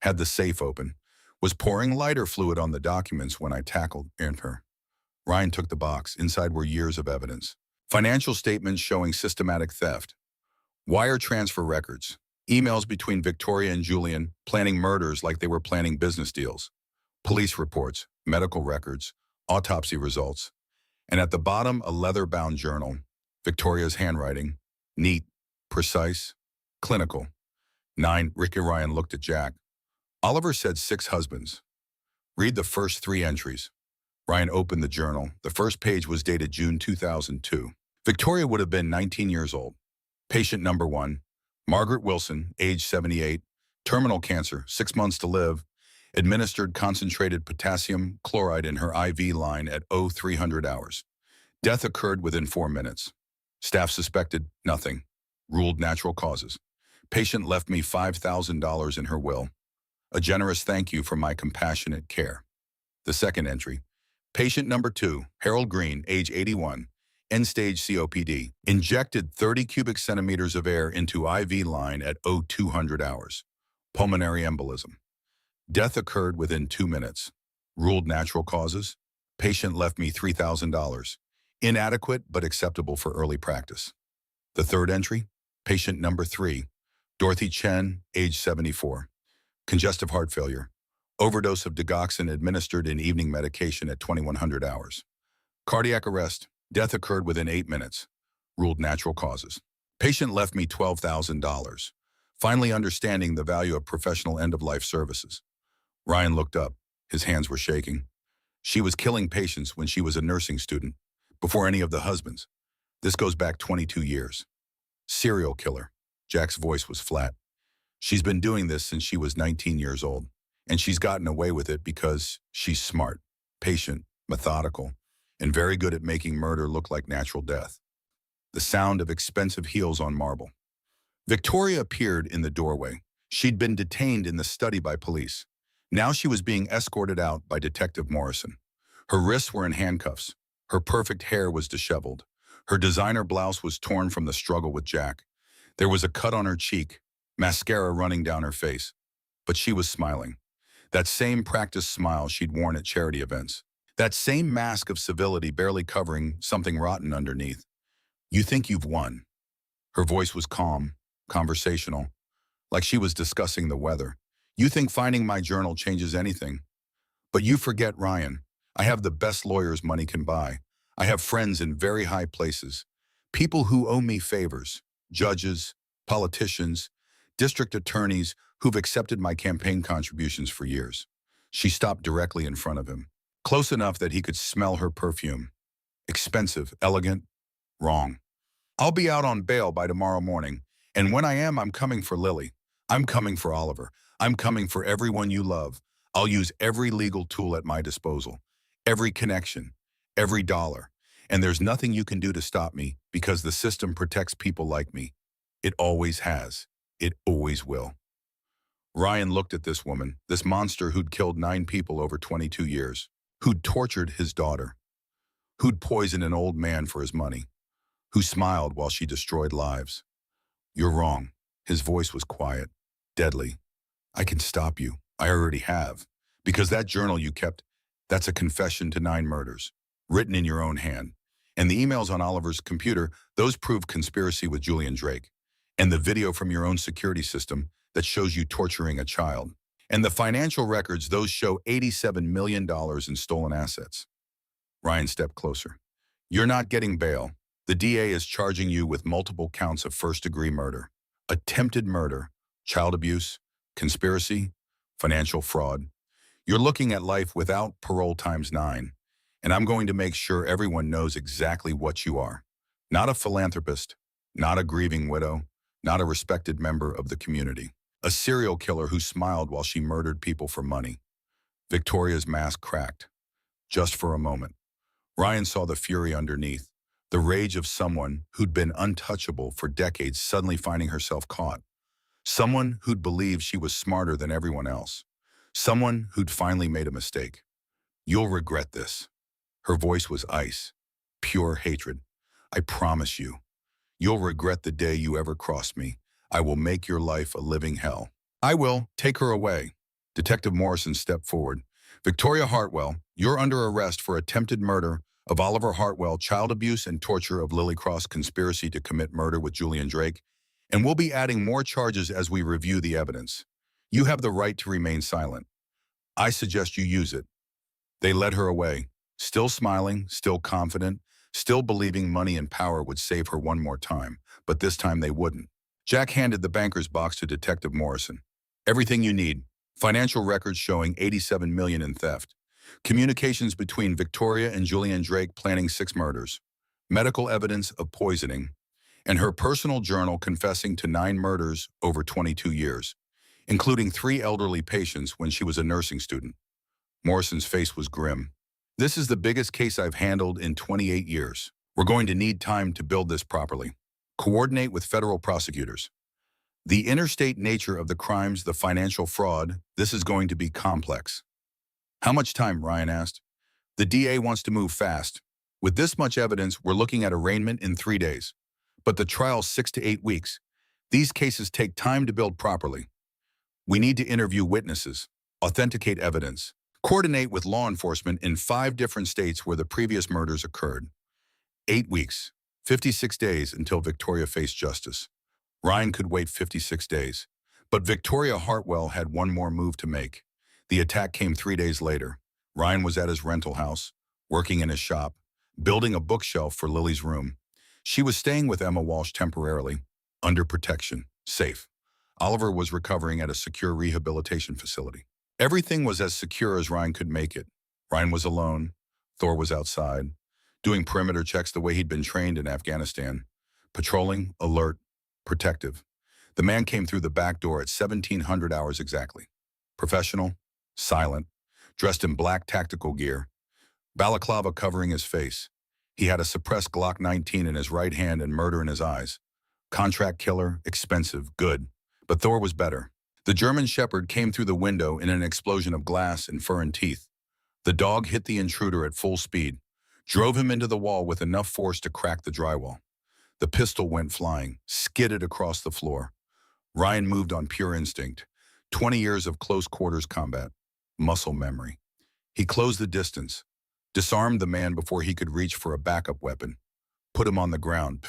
had the safe open, was pouring lighter fluid on the documents when I tackled her. Ryan took the box. Inside were years of evidence. Financial statements showing systematic theft. Wire transfer records. Emails between Victoria and Julian, planning murders like they were planning business deals. Police reports, medical records, autopsy results. And at the bottom, a leather-bound journal. Victoria's handwriting. Neat, precise, clinical. 9. Rick and Ryan looked at Jack. Oliver said 6 husbands. Read the first 3 entries. Ryan opened the journal. The first page was dated June 2002. Victoria would have been 19 years old. Patient number 1, Margaret Wilson, age 78, terminal cancer, 6 months to live, administered concentrated potassium chloride in her IV line at 0300 hours. Death occurred within 4 minutes. Staff suspected nothing. Ruled natural causes. Patient left me $5,000 in her will. A generous thank you for my compassionate care. The second entry. Patient number 2, Harold Green, age 81, end-stage COPD, injected 30 cubic centimeters of air into IV line at 0200 hours. Pulmonary embolism. Death occurred within 2 minutes. Ruled natural causes. Patient left me $3,000. Inadequate but acceptable for early practice. The third entry. Patient number 3, Dorothy Chen, age 74, congestive heart failure. Overdose of digoxin administered in evening medication at 2100 hours. Cardiac arrest. Death occurred within 8 minutes. Ruled natural causes. Patient left me $12,000. Finally understanding the value of professional end-of-life services. Ryan looked up. His hands were shaking. She was killing patients when she was a nursing student, before any of the husbands. This goes back 22 years. Serial killer. Jack's voice was flat. She's been doing this since she was 19 years old. And she's gotten away with it because she's smart, patient, methodical, and very good at making murder look like natural death. The sound of expensive heels on marble. Victoria appeared in the doorway. She'd been detained in the study by police. Now she was being escorted out by Detective Morrison. Her wrists were in handcuffs. Her perfect hair was disheveled. Her designer blouse was torn from the struggle with Jack. There was a cut on her cheek, mascara running down her face. But she was smiling. That same practiced smile she'd worn at charity events. That same mask of civility barely covering something rotten underneath. You think you've won. Her voice was calm, conversational, like she was discussing the weather. You think finding my journal changes anything. But you forget, Ryan. I have the best lawyers money can buy. I have friends in very high places. People who owe me favors. Judges, politicians, district attorneys who've accepted my campaign contributions for years. She stopped directly in front of him, close enough that he could smell her perfume. Expensive, elegant, wrong. I'll be out on bail by tomorrow morning, and when I am, I'm coming for Lily. I'm coming for Oliver. I'm coming for everyone you love. I'll use every legal tool at my disposal, every connection, every dollar. And there's nothing you can do to stop me because the system protects people like me. It always has. It always will. Ryan looked at this woman, this monster who'd killed 9 people over 22 years, who'd tortured his daughter, who'd poisoned an old man for his money, who smiled while she destroyed lives. You're wrong. His voice was quiet, deadly. I can stop you. I already have. Because that journal you kept, that's a confession to 9 murders, written in your own hand. And the emails on Oliver's computer, those prove conspiracy with Julian Drake. And the video from your own security system that shows you torturing a child. And the financial records, those show $87 million in stolen assets. Ryan stepped closer. You're not getting bail. The DA is charging you with multiple counts of first-degree murder, attempted murder, child abuse, conspiracy, financial fraud. You're looking at life without parole times 9, and I'm going to make sure everyone knows exactly what you are. Not a philanthropist, not a grieving widow, not a respected member of the community. A serial killer who smiled while she murdered people for money. Victoria's mask cracked, just for a moment. Ryan saw the fury underneath, the rage of someone who'd been untouchable for decades suddenly finding herself caught. Someone who'd believed she was smarter than everyone else. Someone who'd finally made a mistake. You'll regret this. Her voice was ice, pure hatred. I promise you. You'll regret the day you ever crossed me. I will make your life a living hell. I will. Take her away. Detective Morrison stepped forward. Victoria Hartwell, you're under arrest for attempted murder of Oliver Hartwell, child abuse and torture of Lily Cross, conspiracy to commit murder with Julian Drake, and we'll be adding more charges as we review the evidence. You have the right to remain silent. I suggest you use it. They led her away, still smiling, still confident, still believing money and power would save her one more time, but this time they wouldn't. Jack handed the banker's box to Detective Morrison. Everything you need. Financial records showing $87 million in theft. Communications between Victoria and Julian Drake planning 6 murders. Medical evidence of poisoning. And her personal journal confessing to 9 murders over 22 years, including 3 elderly patients when she was a nursing student. Morrison's face was grim. This is the biggest case I've handled in 28 years. We're going to need time to build this properly. Coordinate with federal prosecutors. The interstate nature of the crimes, the financial fraud, this is going to be complex. How much time, Ryan asked. The DA wants to move fast. With this much evidence, we're looking at arraignment in 3 days. But the trial's 6 to 8 weeks. These cases take time to build properly. We need to interview witnesses, authenticate evidence, coordinate with law enforcement in 5 different states where the previous murders occurred. 8 weeks, 56 days until Victoria faced justice. Ryan could wait 56 days. But Victoria Hartwell had one more move to make. The attack came 3 days later. Ryan was at his rental house, working in his shop, building a bookshelf for Lily's room. She was staying with Emma Walsh temporarily, under protection, safe. Oliver was recovering at a secure rehabilitation facility. Everything was as secure as Ryan could make it. Ryan was alone. Thor was outside, doing perimeter checks the way he'd been trained in Afghanistan. Patrolling, alert, protective. The man came through the back door at 1700 hours exactly. Professional, silent, dressed in black tactical gear. Balaclava covering his face. He had a suppressed Glock 19 in his right hand and murder in his eyes. Contract killer, expensive, good. But Thor was better. The German Shepherd came through the window in an explosion of glass and fur and teeth. The dog hit the intruder at full speed, drove him into the wall with enough force to crack the drywall. The pistol went flying, skidded across the floor. Ryan moved on pure instinct. 20 years of close quarters combat. Muscle memory. He closed the distance, disarmed the man before he could reach for a backup weapon, put him on the ground,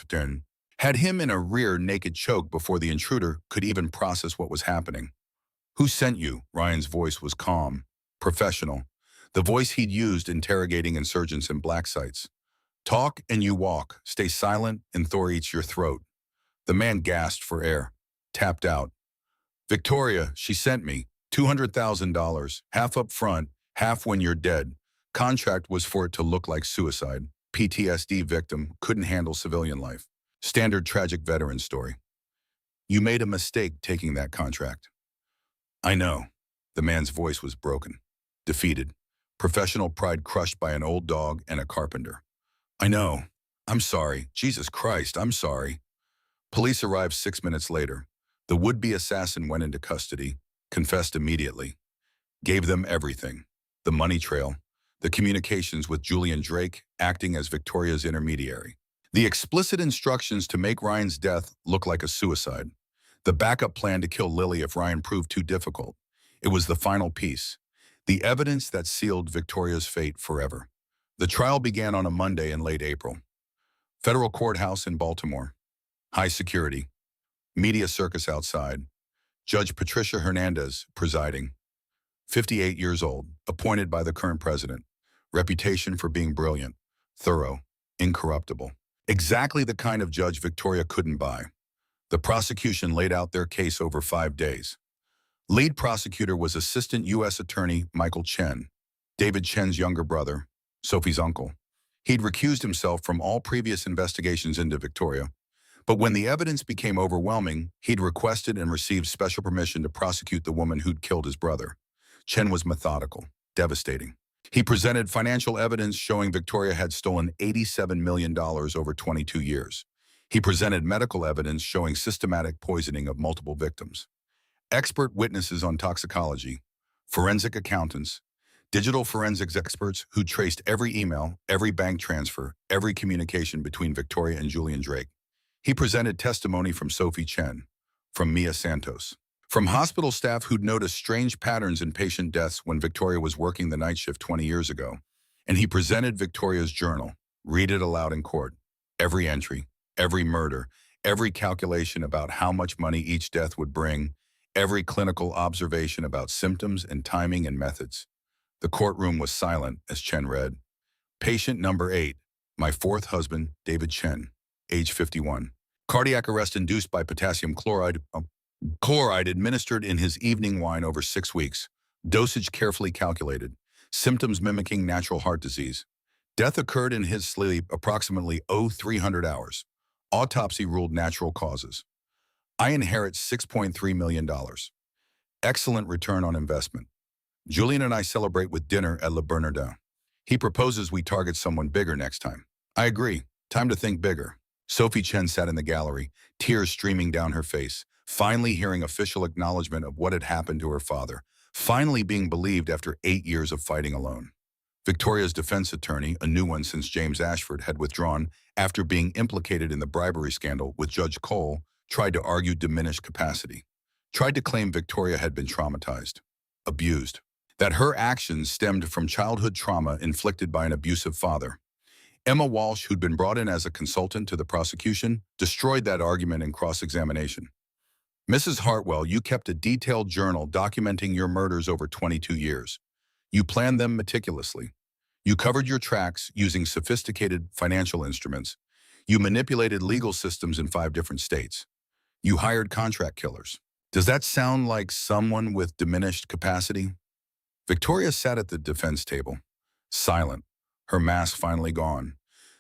had him in a rear naked choke before the intruder could even process what was happening. Who sent you? Ryan's voice was calm, professional, the voice he'd used interrogating insurgents in black sites. Talk and you walk, stay silent and Thor eats your throat. The man gasped for air, tapped out. Victoria, she sent me. $200,000, half up front, half when you're dead. Contract was for it to look like suicide. PTSD victim, couldn't handle civilian life. Standard tragic veteran story. You made a mistake taking that contract. I know. The man's voice was broken, defeated, professional pride crushed by an old dog and a carpenter. I know. I'm sorry. Jesus Christ, I'm sorry. Police arrived 6 minutes later. The would-be assassin went into custody, confessed immediately, gave them everything. The money trail, the communications with Julian Drake acting as Victoria's intermediary. The explicit instructions to make Ryan's death look like a suicide. The backup plan to kill Lily if Ryan proved too difficult. It was the final piece. The evidence that sealed Victoria's fate forever. The trial began on a Monday in late April. Federal courthouse in Baltimore. High security. Media circus outside. Judge Patricia Hernandez presiding. 58 years old, appointed by the current president. Reputation for being brilliant, thorough, incorruptible. Exactly the kind of judge Victoria couldn't buy. The prosecution laid out their case over 5 days. Lead prosecutor was Assistant U.S. Attorney Michael Chen, David Chen's younger brother, Sophie's uncle. He'd recused himself from all previous investigations into Victoria, but when the evidence became overwhelming, he'd requested and received special permission to prosecute the woman who'd killed his brother. Chen was methodical, devastating. He presented financial evidence showing Victoria had stolen $87 million over 22 years. He presented medical evidence showing systematic poisoning of multiple victims. Expert witnesses on toxicology, forensic accountants, digital forensics experts who traced every email, every bank transfer, every communication between Victoria and Julian Drake. He presented testimony from Sophie Chen, from Mia Santos, from hospital staff who'd noticed strange patterns in patient deaths when Victoria was working the night shift 20 years ago. And he presented Victoria's journal, read it aloud in court. Every entry, every murder, every calculation about how much money each death would bring, every clinical observation about symptoms and timing and methods. The courtroom was silent as Chen read. Patient number 8, my fourth husband, David Chen, age 51. Cardiac arrest induced by potassium chloride administered in his evening wine over 6 weeks. Dosage carefully calculated. Symptoms mimicking natural heart disease. Death occurred in his sleep approximately 0300 hours. Autopsy ruled natural causes. I inherit $6.3 million. Excellent return on investment. Julian and I celebrate with dinner at Le Bernardin. He proposes we target someone bigger next time. I agree. Time to think bigger. Sophie Chen sat in the gallery, tears streaming down her face, finally hearing official acknowledgement of what had happened to her father, finally being believed after 8 years of fighting alone. Victoria's defense attorney, a new one since James Ashford, had withdrawn after being implicated in the bribery scandal with Judge Cole, tried to argue diminished capacity, tried to claim Victoria had been traumatized, abused, that her actions stemmed from childhood trauma inflicted by an abusive father. Emma Walsh, who'd been brought in as a consultant to the prosecution, destroyed that argument in cross-examination. Mrs. Hartwell, you kept a detailed journal documenting your murders over 22 years. You planned them meticulously. You covered your tracks using sophisticated financial instruments. You manipulated legal systems in 5 different states. You hired contract killers. Does that sound like someone with diminished capacity? Victoria sat at the defense table, silent, her mask finally gone.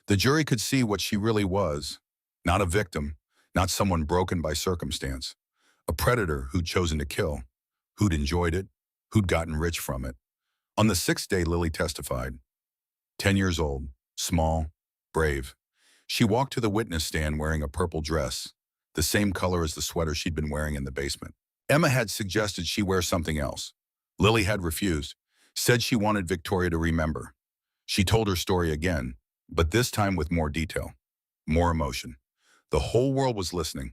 The jury could see what she really was. Not a victim, not someone broken by circumstance. A predator who'd chosen to kill, who'd enjoyed it, who'd gotten rich from it. On the 6th day, Lily testified. 10 years old, small, brave. She walked to the witness stand wearing a purple dress, the same color as the sweater she'd been wearing in the basement. Emma had suggested she wear something else. Lily had refused, said she wanted Victoria to remember. She told her story again, but this time with more detail, more emotion. The whole world was listening.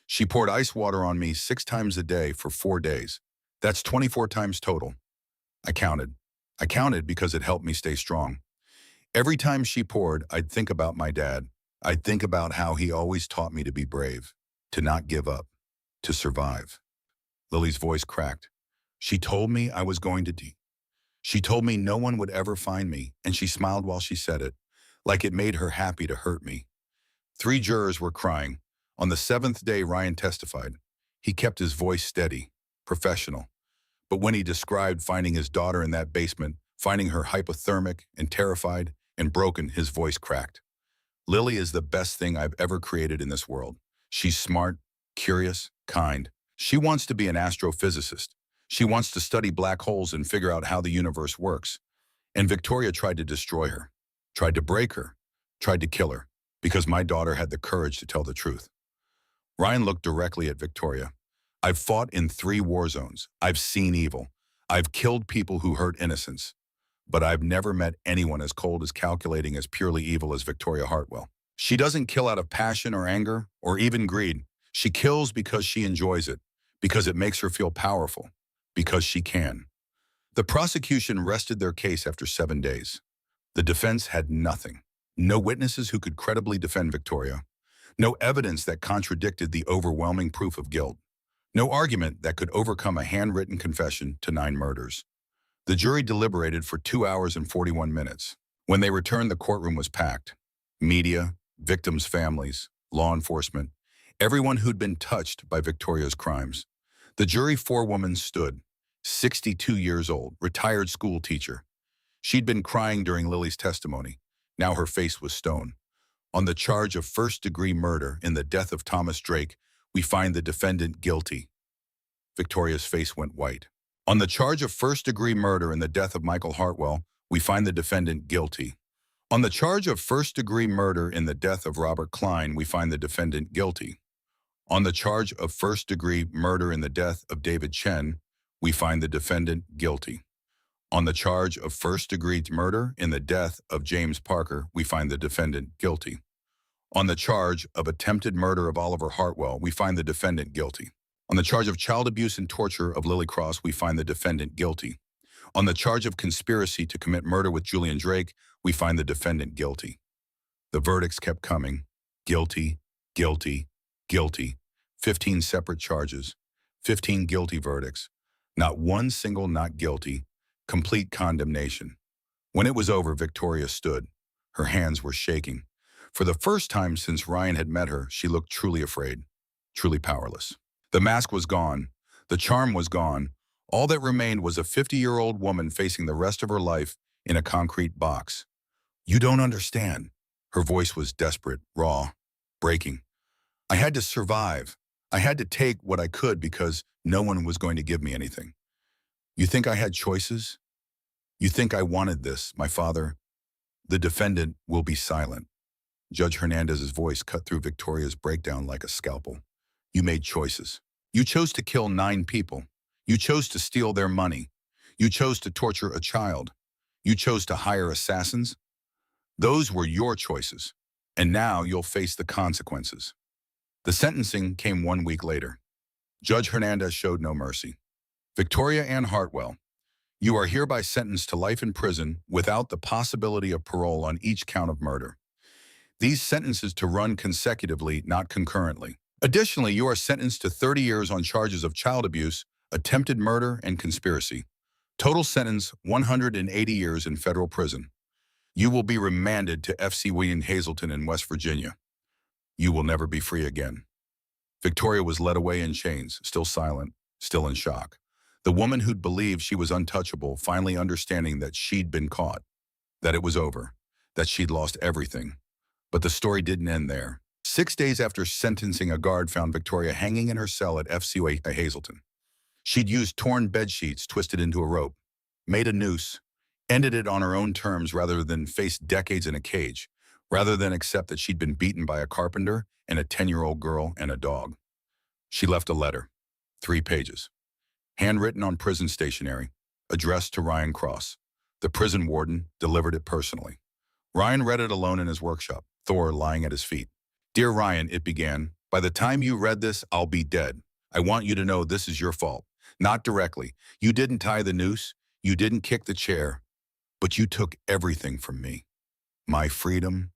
She poured ice water on me 6 times a day for 4 days. That's 24 times total. I counted. I counted because it helped me stay strong. Every time she poured, I'd think about my dad. I'd think about how he always taught me to be brave, to not give up, to survive. Lily's voice cracked. She told me I was going to die. She told me no one would ever find me, and she smiled while she said it, like it made her happy to hurt me. 3 jurors were crying. On the 7th day, Ryan testified. He kept his voice steady, professional. But when he described finding his daughter in that basement, finding her hypothermic and terrified and broken, his voice cracked. Lily is the best thing I've ever created in this world. She's smart, curious, kind. She wants to be an astrophysicist. She wants to study black holes and figure out how the universe works. And Victoria tried to destroy her, tried to break her, tried to kill her, because my daughter had the courage to tell the truth. Ryan looked directly at Victoria. I've fought in 3 war zones. I've seen evil. I've killed people who hurt innocents. But I've never met anyone as cold, as calculating, as purely evil as Victoria Hartwell. She doesn't kill out of passion or anger or even greed. She kills because she enjoys it, because it makes her feel powerful, because she can. The prosecution rested their case after 7 days. The defense had nothing. No witnesses who could credibly defend Victoria. No evidence that contradicted the overwhelming proof of guilt. No argument that could overcome a handwritten confession to 9 murders. The jury deliberated for 2 hours and 41 minutes. When they returned, the courtroom was packed. Media, victims' families, law enforcement, everyone who'd been touched by Victoria's crimes. The jury forewoman stood, 62 years old, retired school teacher. She'd been crying during Lily's testimony. Now her face was stone. On the charge of first-degree murder in the death of Thomas Drake, we find the defendant guilty. Victoria's face went white. On the charge of first-degree murder in the death of Michael Hartwell, we find the defendant guilty. On the charge of first-degree murder in the death of Robert Klein, we find the defendant guilty. On the charge of first-degree murder in the death of David Chen, we find the defendant guilty. On the charge of first-degree murder in the death of James Parker, we find the defendant guilty. On the charge of attempted murder of Oliver Hartwell, we find the defendant guilty. On the charge of child abuse and torture of Lily Cross, we find the defendant guilty. On the charge of conspiracy to commit murder with Julian Drake, we find the defendant guilty. The verdicts kept coming. Guilty, guilty, guilty. 15 separate charges. 15 guilty verdicts. Not one single not guilty. Complete condemnation. When it was over, Victoria stood. Her hands were shaking. For the first time since Ryan had met her, she looked truly afraid, truly powerless. The mask was gone. The charm was gone. All that remained was a 50-year-old woman facing the rest of her life in a concrete box. You don't understand. Her voice was desperate, raw, breaking. I had to survive. I had to take what I could because no one was going to give me anything. You think I had choices? You think I wanted this, my father? The defendant will be silent. Judge Hernandez's voice cut through Victoria's breakdown like a scalpel. You made choices. You chose to kill 9 people. You chose to steal their money. You chose to torture a child. You chose to hire assassins. Those were your choices, and now you'll face the consequences. The sentencing came 1 week later. Judge Hernandez showed no mercy. Victoria Ann Hartwell, you are hereby sentenced to life in prison without the possibility of parole on each count of murder. These sentences to run consecutively, not concurrently. Additionally, you are sentenced to 30 years on charges of child abuse, attempted murder, and conspiracy. Total sentence, 180 years in federal prison. You will be remanded to FC William Hazleton in West Virginia. You will never be free again. Victoria was led away in chains, still silent, still in shock. The woman who'd believed she was untouchable, finally understanding that she'd been caught, that it was over, that she'd lost everything. But the story didn't end there. 6 days after sentencing, a guard found Victoria hanging in her cell at FC Hazleton. She'd used torn bed sheets twisted into a rope, made a noose, ended it on her own terms rather than face decades in a cage, rather than accept that she'd been beaten by a carpenter and a 10-year-old girl and a dog. She left a letter, 3 pages, handwritten on prison stationery, addressed to Ryan Cross. The prison warden delivered it personally. Ryan read it alone in his workshop, Thor lying at his feet. Dear Ryan, it began, by the time you read this, I'll be dead. I want you to know this is your fault. Not directly. You didn't tie the noose. You didn't kick the chair. But you took everything from me. My freedom,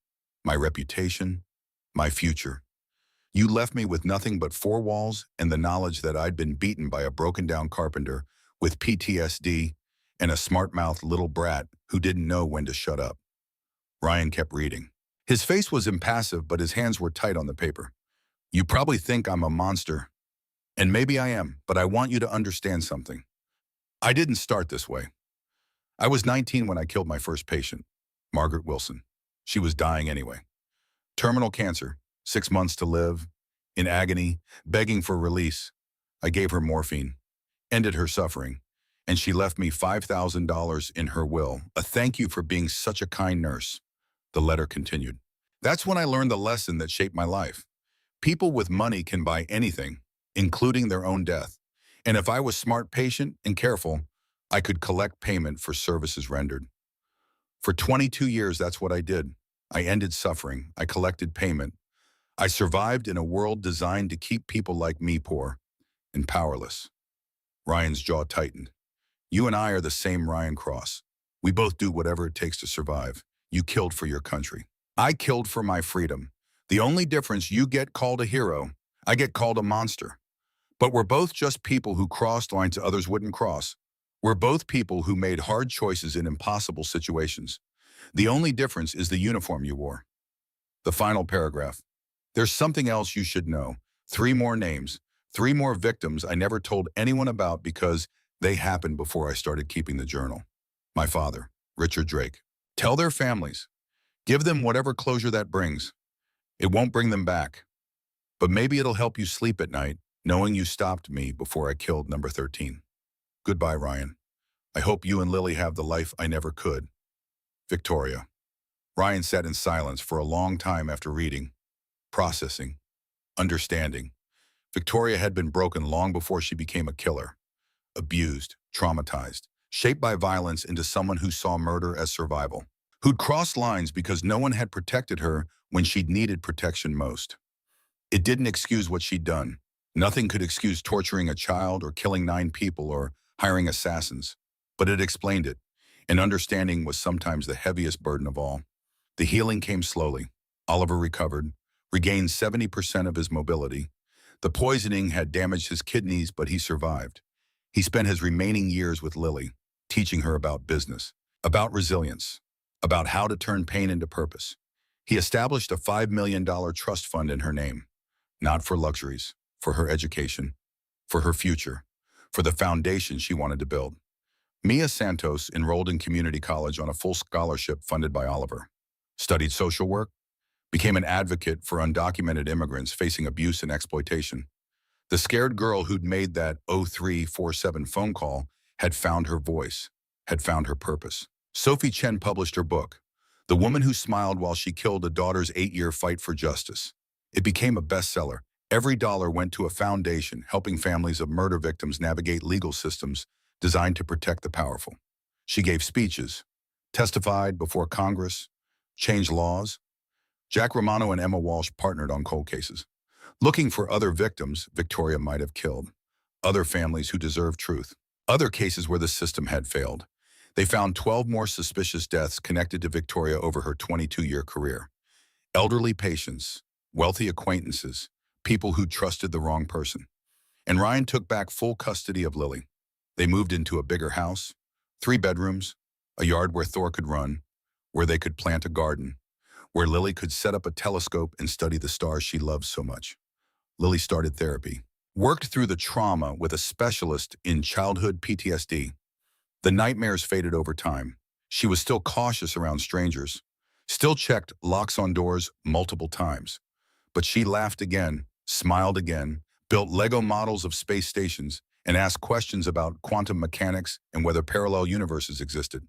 my reputation, my future. You left me with nothing but 4 walls and the knowledge that I'd been beaten by a broken-down carpenter with PTSD and a smart-mouthed little brat who didn't know when to shut up. Ryan kept reading. His face was impassive, but his hands were tight on the paper. You probably think I'm a monster, and maybe I am, but I want you to understand something. I didn't start this way. I was 19 when I killed my first patient, Margaret Wilson. She was dying anyway. Terminal cancer, 6 months to live, in agony, begging for release. I gave her morphine, ended her suffering, and she left me $5,000 in her will, a thank you for being such a kind nurse. The letter continued. That's when I learned the lesson that shaped my life. People with money can buy anything, including their own death. And if I was smart, patient, and careful, I could collect payment for services rendered. For 22 years, that's what I did. I ended suffering. I collected payment. I survived in a world designed to keep people like me poor and powerless. Ryan's jaw tightened. You and I are the same Ryan Cross. We both do whatever it takes to survive. You killed for your country. I killed for my freedom. The only difference, you get called a hero, I get called a monster. But we're both just people who crossed lines others wouldn't cross. We're both people who made hard choices in impossible situations. The only difference is the uniform you wore. The final paragraph. There's something else you should know. 3 more names, 3 more victims I never told anyone about because they happened before I started keeping the journal. My father, Richard Drake. Tell their families. Give them whatever closure that brings. It won't bring them back. But maybe it'll help you sleep at night, knowing you stopped me before I killed number 13. Goodbye, Ryan. I hope you and Lily have the life I never could. Victoria. Ryan sat in silence for a long time after reading, processing, understanding. Victoria had been broken long before she became a killer. Abused, traumatized, shaped by violence into someone who saw murder as survival. Who'd crossed lines because no one had protected her when she'd needed protection most. It didn't excuse what she'd done. Nothing could excuse torturing a child or killing 9 people or hiring assassins. But it explained it, and understanding was sometimes the heaviest burden of all. The healing came slowly. Oliver recovered, regained 70% of his mobility. The poisoning had damaged his kidneys, but he survived. He spent his remaining years with Lily, teaching her about business, about resilience, about how to turn pain into purpose. He established a $5 million trust fund in her name, not for luxuries, for her education, for her future, for the foundation she wanted to build. Mia Santos enrolled in community college on a full scholarship funded by Oliver, studied social work, became an advocate for undocumented immigrants facing abuse and exploitation. The scared girl who'd made that 0347 phone call had found her voice, had found her purpose. Sophie Chen published her book, The Woman Who Smiled While She Killed a Daughter's 8-Year Fight for Justice. It became a bestseller. Every dollar went to a foundation helping families of murder victims navigate legal systems designed to protect the powerful. She gave speeches, testified before Congress, changed laws. Jack Romano and Emma Walsh partnered on cold cases, looking for other victims Victoria might have killed, other families who deserved truth, other cases where the system had failed. They found 12 more suspicious deaths connected to Victoria over her 22-year career. Elderly patients, wealthy acquaintances, people who trusted the wrong person. And Ryan took back full custody of Lily. They moved into a bigger house, 3 bedrooms, a yard where Thor could run, where they could plant a garden, where Lily could set up a telescope and study the stars she loved so much. Lily started therapy, worked through the trauma with a specialist in childhood PTSD. The nightmares faded over time. She was still cautious around strangers, still checked locks on doors multiple times. But she laughed again, smiled again, built Lego models of space stations, and asked questions about quantum mechanics and whether parallel universes existed.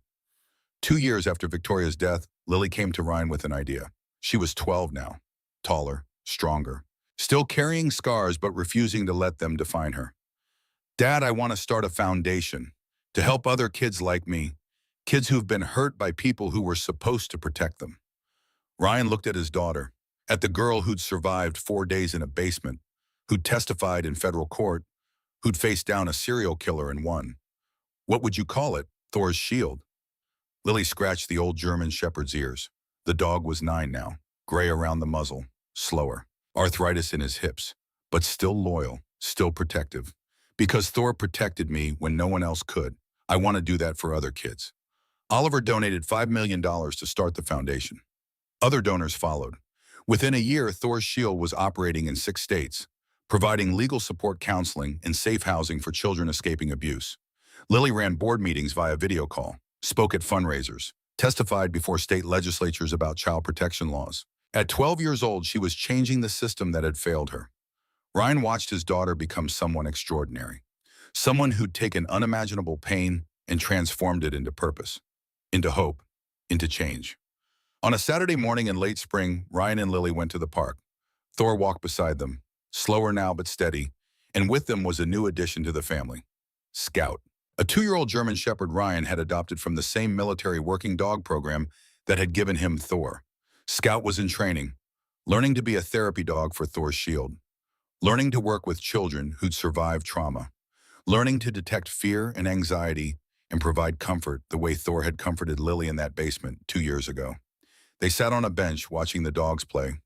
2 years after Victoria's death, Lily came to Ryan with an idea. She was 12 now, taller, stronger, still carrying scars but refusing to let them define her. Dad, I want to start a foundation to help other kids like me, kids who've been hurt by people who were supposed to protect them. Ryan looked at his daughter, at the girl who'd survived 4 days in a basement, who'd testified in federal court, who'd faced down a serial killer and won. What would you call it? Thor's shield. Lily scratched the old German shepherd's ears. The dog was 9 now, gray around the muzzle, slower, arthritis in his hips, but still loyal, still protective. Because Thor protected me when no one else could, I want to do that for other kids. Oliver donated $5 million to start the foundation. Other donors followed. Within a year, Thor's shield was operating in 6 states, providing legal support counseling and safe housing for children escaping abuse. Lily ran board meetings via video call, spoke at fundraisers, testified before state legislatures about child protection laws. At 12 years old, she was changing the system that had failed her. Ryan watched his daughter become someone extraordinary, someone who'd taken unimaginable pain and transformed it into purpose, into hope, into change. On a Saturday morning in late spring, Ryan and Lily went to the park. Thor walked beside them, slower now but steady, and with them was a new addition to the family, Scout. A 2-year-old German Shepherd Ryan had adopted from the same military working dog program that had given him Thor. Scout was in training, learning to be a therapy dog for Thor's shield, learning to work with children who'd survived trauma, learning to detect fear and anxiety and provide comfort the way Thor had comforted Lily in that basement 2 years ago. They sat on a bench watching the dogs play.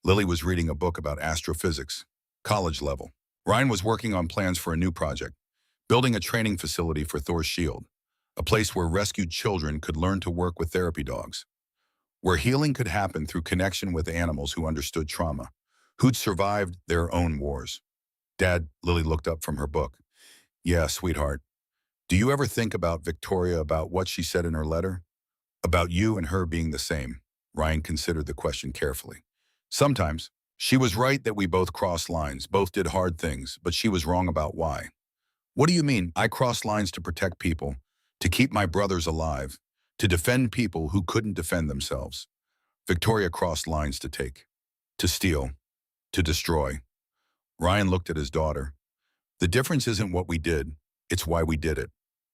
Lily was reading a book about astrophysics, college level. Ryan was working on plans for a new project, building a training facility for Thor's shield, a place where rescued children could learn to work with therapy dogs, where healing could happen through connection with animals who understood trauma, who'd survived their own wars. Dad, Lily looked up from her book. Yeah, sweetheart. Do you ever think about Victoria, about what she said in her letter? About you and her being the same? Ryan considered the question carefully. Sometimes. She was right that we both crossed lines, both did hard things, but she was wrong about why. What do you mean? I crossed lines to protect people, to keep my brothers alive, to defend people who couldn't defend themselves. Victoria crossed lines to take, to steal, to destroy. Ryan looked at his daughter. The difference isn't what we did, it's why we did it.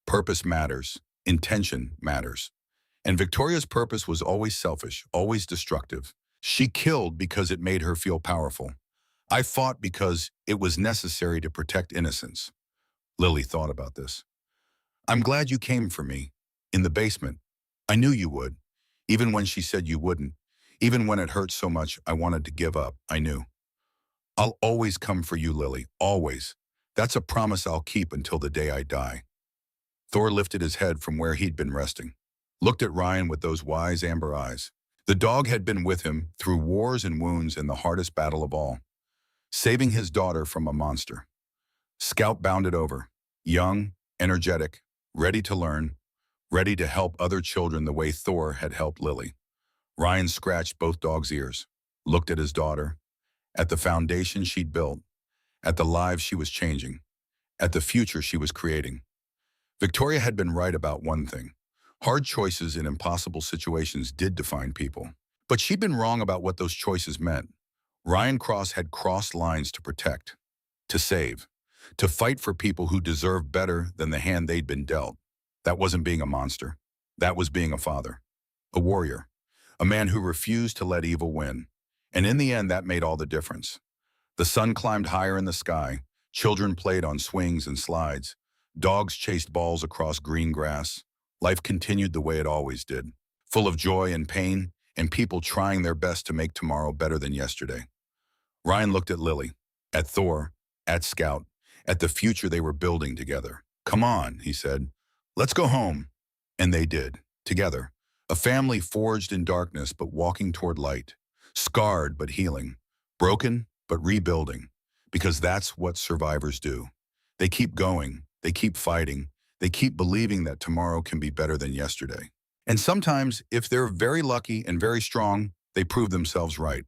Purpose matters. Intention matters. And Victoria's purpose was always selfish, always destructive. She killed because it made her feel powerful. I fought because it was necessary to protect innocence. Lily thought about this. I'm glad you came for me, in the basement. I knew you would, even when she said you wouldn't. Even when it hurt so much I wanted to give up, I knew. I'll always come for you, Lily, always. That's a promise I'll keep until the day I die. Thor lifted his head from where he'd been resting, looked at Ryan with those wise amber eyes. The dog had been with him through wars and wounds in the hardest battle of all, saving his daughter from a monster. Scout bounded over, young, energetic, ready to learn, ready to help other children the way Thor had helped Lily. Ryan scratched both dogs' ears, looked at his daughter, at the foundation she'd built, at the lives she was changing, at the future she was creating. Victoria had been right about one thing. Hard choices in impossible situations did define people. But she'd been wrong about what those choices meant. Ryan Cross had crossed lines to protect, to save, to fight for people who deserved better than the hand they'd been dealt. That wasn't being a monster. That was being a father, a warrior, a man who refused to let evil win. And in the end, that made all the difference. The sun climbed higher in the sky, children played on swings and slides, dogs chased balls across green grass. Life continued the way it always did, full of joy and pain, and people trying their best to make tomorrow better than yesterday. Ryan looked at Lily, at Thor, at Scout, at the future they were building together. Come on, he said. Let's go home. And they did, together. A family forged in darkness but walking toward light, scarred but healing, broken but rebuilding, because that's what survivors do. They keep going, they keep fighting, they keep believing that tomorrow can be better than yesterday. And sometimes, if they're very lucky and very strong, they prove themselves right.